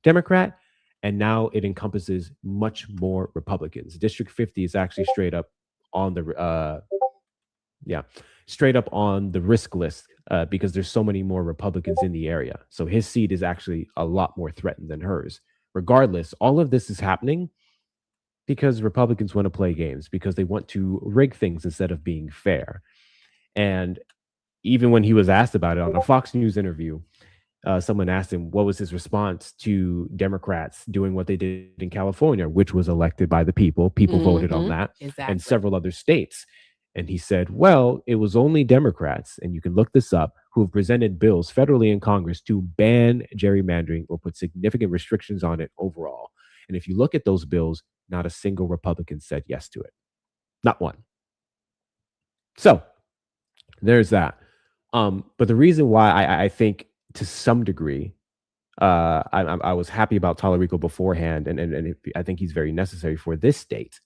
Democrat, and now it encompasses much more Republicans. District 50 is actually straight up on the risk list because there's so many more Republicans in the area. So his seat is actually a lot more threatened than hers. Regardless, all of this is happening because Republicans want to play games, because they want to rig things instead of being fair. And even when he was asked about it on a Fox News interview, someone asked him what was his response to Democrats doing what they did in California, which was elected by the people. People voted on that, and several other states. And he said, well, it was only Democrats, and you can look this up, who have presented bills federally in Congress to ban gerrymandering or put significant restrictions on it overall. And if you look at those bills, not a single Republican said yes to it. Not one. So there's that. But the reason why I think to some degree, I was happy about Tallarico beforehand, and I think he's very necessary for this state,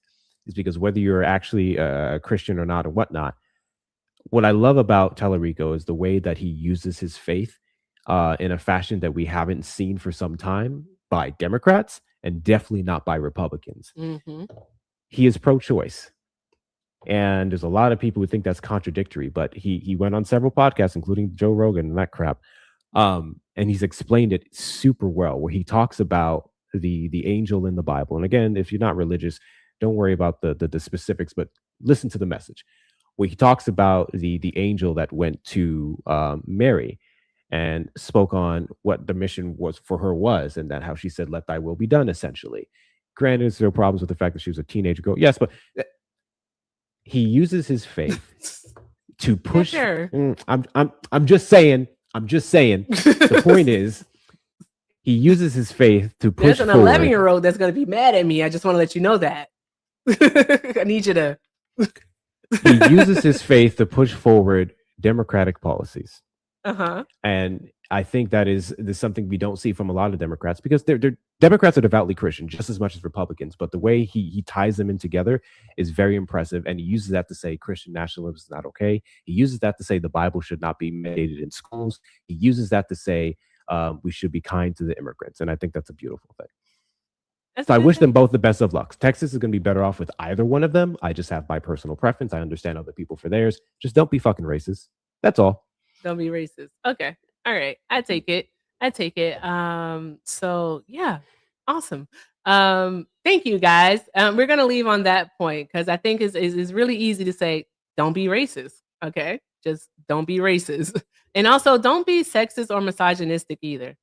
is because whether you're actually a Christian or not or whatnot, what I love about Tallarico is the way that he uses his faith in a fashion that we haven't seen for some time by Democrats and definitely not by Republicans. He is pro-choice. And there's a lot of people who think that's contradictory, but he went on several podcasts, including Joe Rogan and that crap. And he's explained it super well, where he talks about the angel in the Bible. And again, if you're not religious, don't worry about the specifics, but listen to the message. Where he talks about the angel that went to Mary and spoke on what the mission was for her was, and that how she said, "Let thy will be done," essentially. Granted, there's no problems with the fact that she was a teenage girl. Yes, but he uses his faith to push. I'm just saying. The point is, he uses his faith to push. There's an 11-year-old that's going to be mad at me. I just want to let you know that. I need you to. He uses his faith to push forward democratic policies. And I think there's something we don't see from a lot of Democrats, because Democrats are devoutly Christian just as much as Republicans, but the way he ties them in together is very impressive. And he uses that to say Christian nationalism is not okay. He uses that to say the Bible should not be mandated in schools. He uses that to say we should be kind to the immigrants. And I think that's a beautiful thing. So I wish them both the best of luck. Texas is going to be better off with either one of them. I just have my personal preference. I understand other people for theirs. Just don't be fucking racist. That's all. Don't be racist. Okay. All right. I take it. So yeah, awesome. Thank you guys. We're going to leave on that point, because I think it's really easy to say, don't be racist. Okay. Just don't be racist. And also don't be sexist or misogynistic either.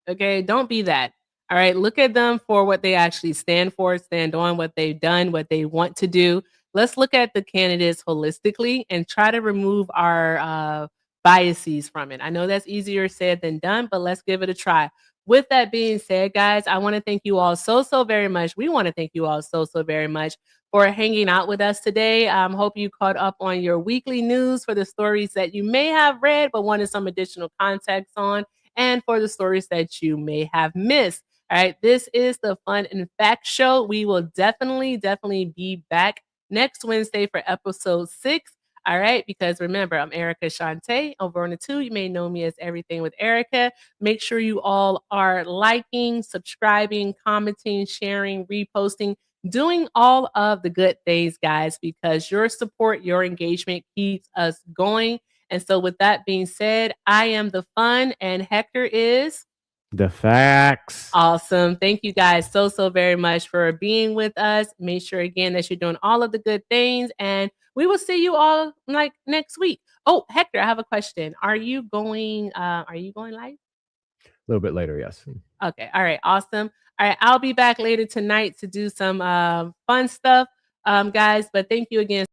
Okay. Don't be that. All right. Look at them for what they actually stand for, stand on, what they've done, what they want to do. Let's look at the candidates holistically and try to remove our biases from it. I know that's easier said than done, but let's give it a try. with that being said, guys, I want to thank you all so very much. We want to thank you all so very much for hanging out with us today. Hope you caught up on your weekly news for the stories that you may have read but wanted some additional context on, and for the stories that you may have missed. All right, this is the Fun and Fact Show. We will definitely be back next Wednesday for episode 6. All right, because remember, I'm Erica Shante. Over on the 2, you may know me as Everything with Erica. Make sure you all are liking, subscribing, commenting, sharing, reposting, doing all of the good things, guys, because your support, your engagement keeps us going. And so with that being said, I am the fun and Hector is the facts. Awesome. Thank you guys so very much for being with us. Make sure again that you're doing all of the good things, and we will see you all like next week. Oh, Hector, I have a question. Are you going live? A little bit later, yes. Okay. All right. Awesome. All right. I'll be back later tonight to do some fun stuff, guys. But thank you again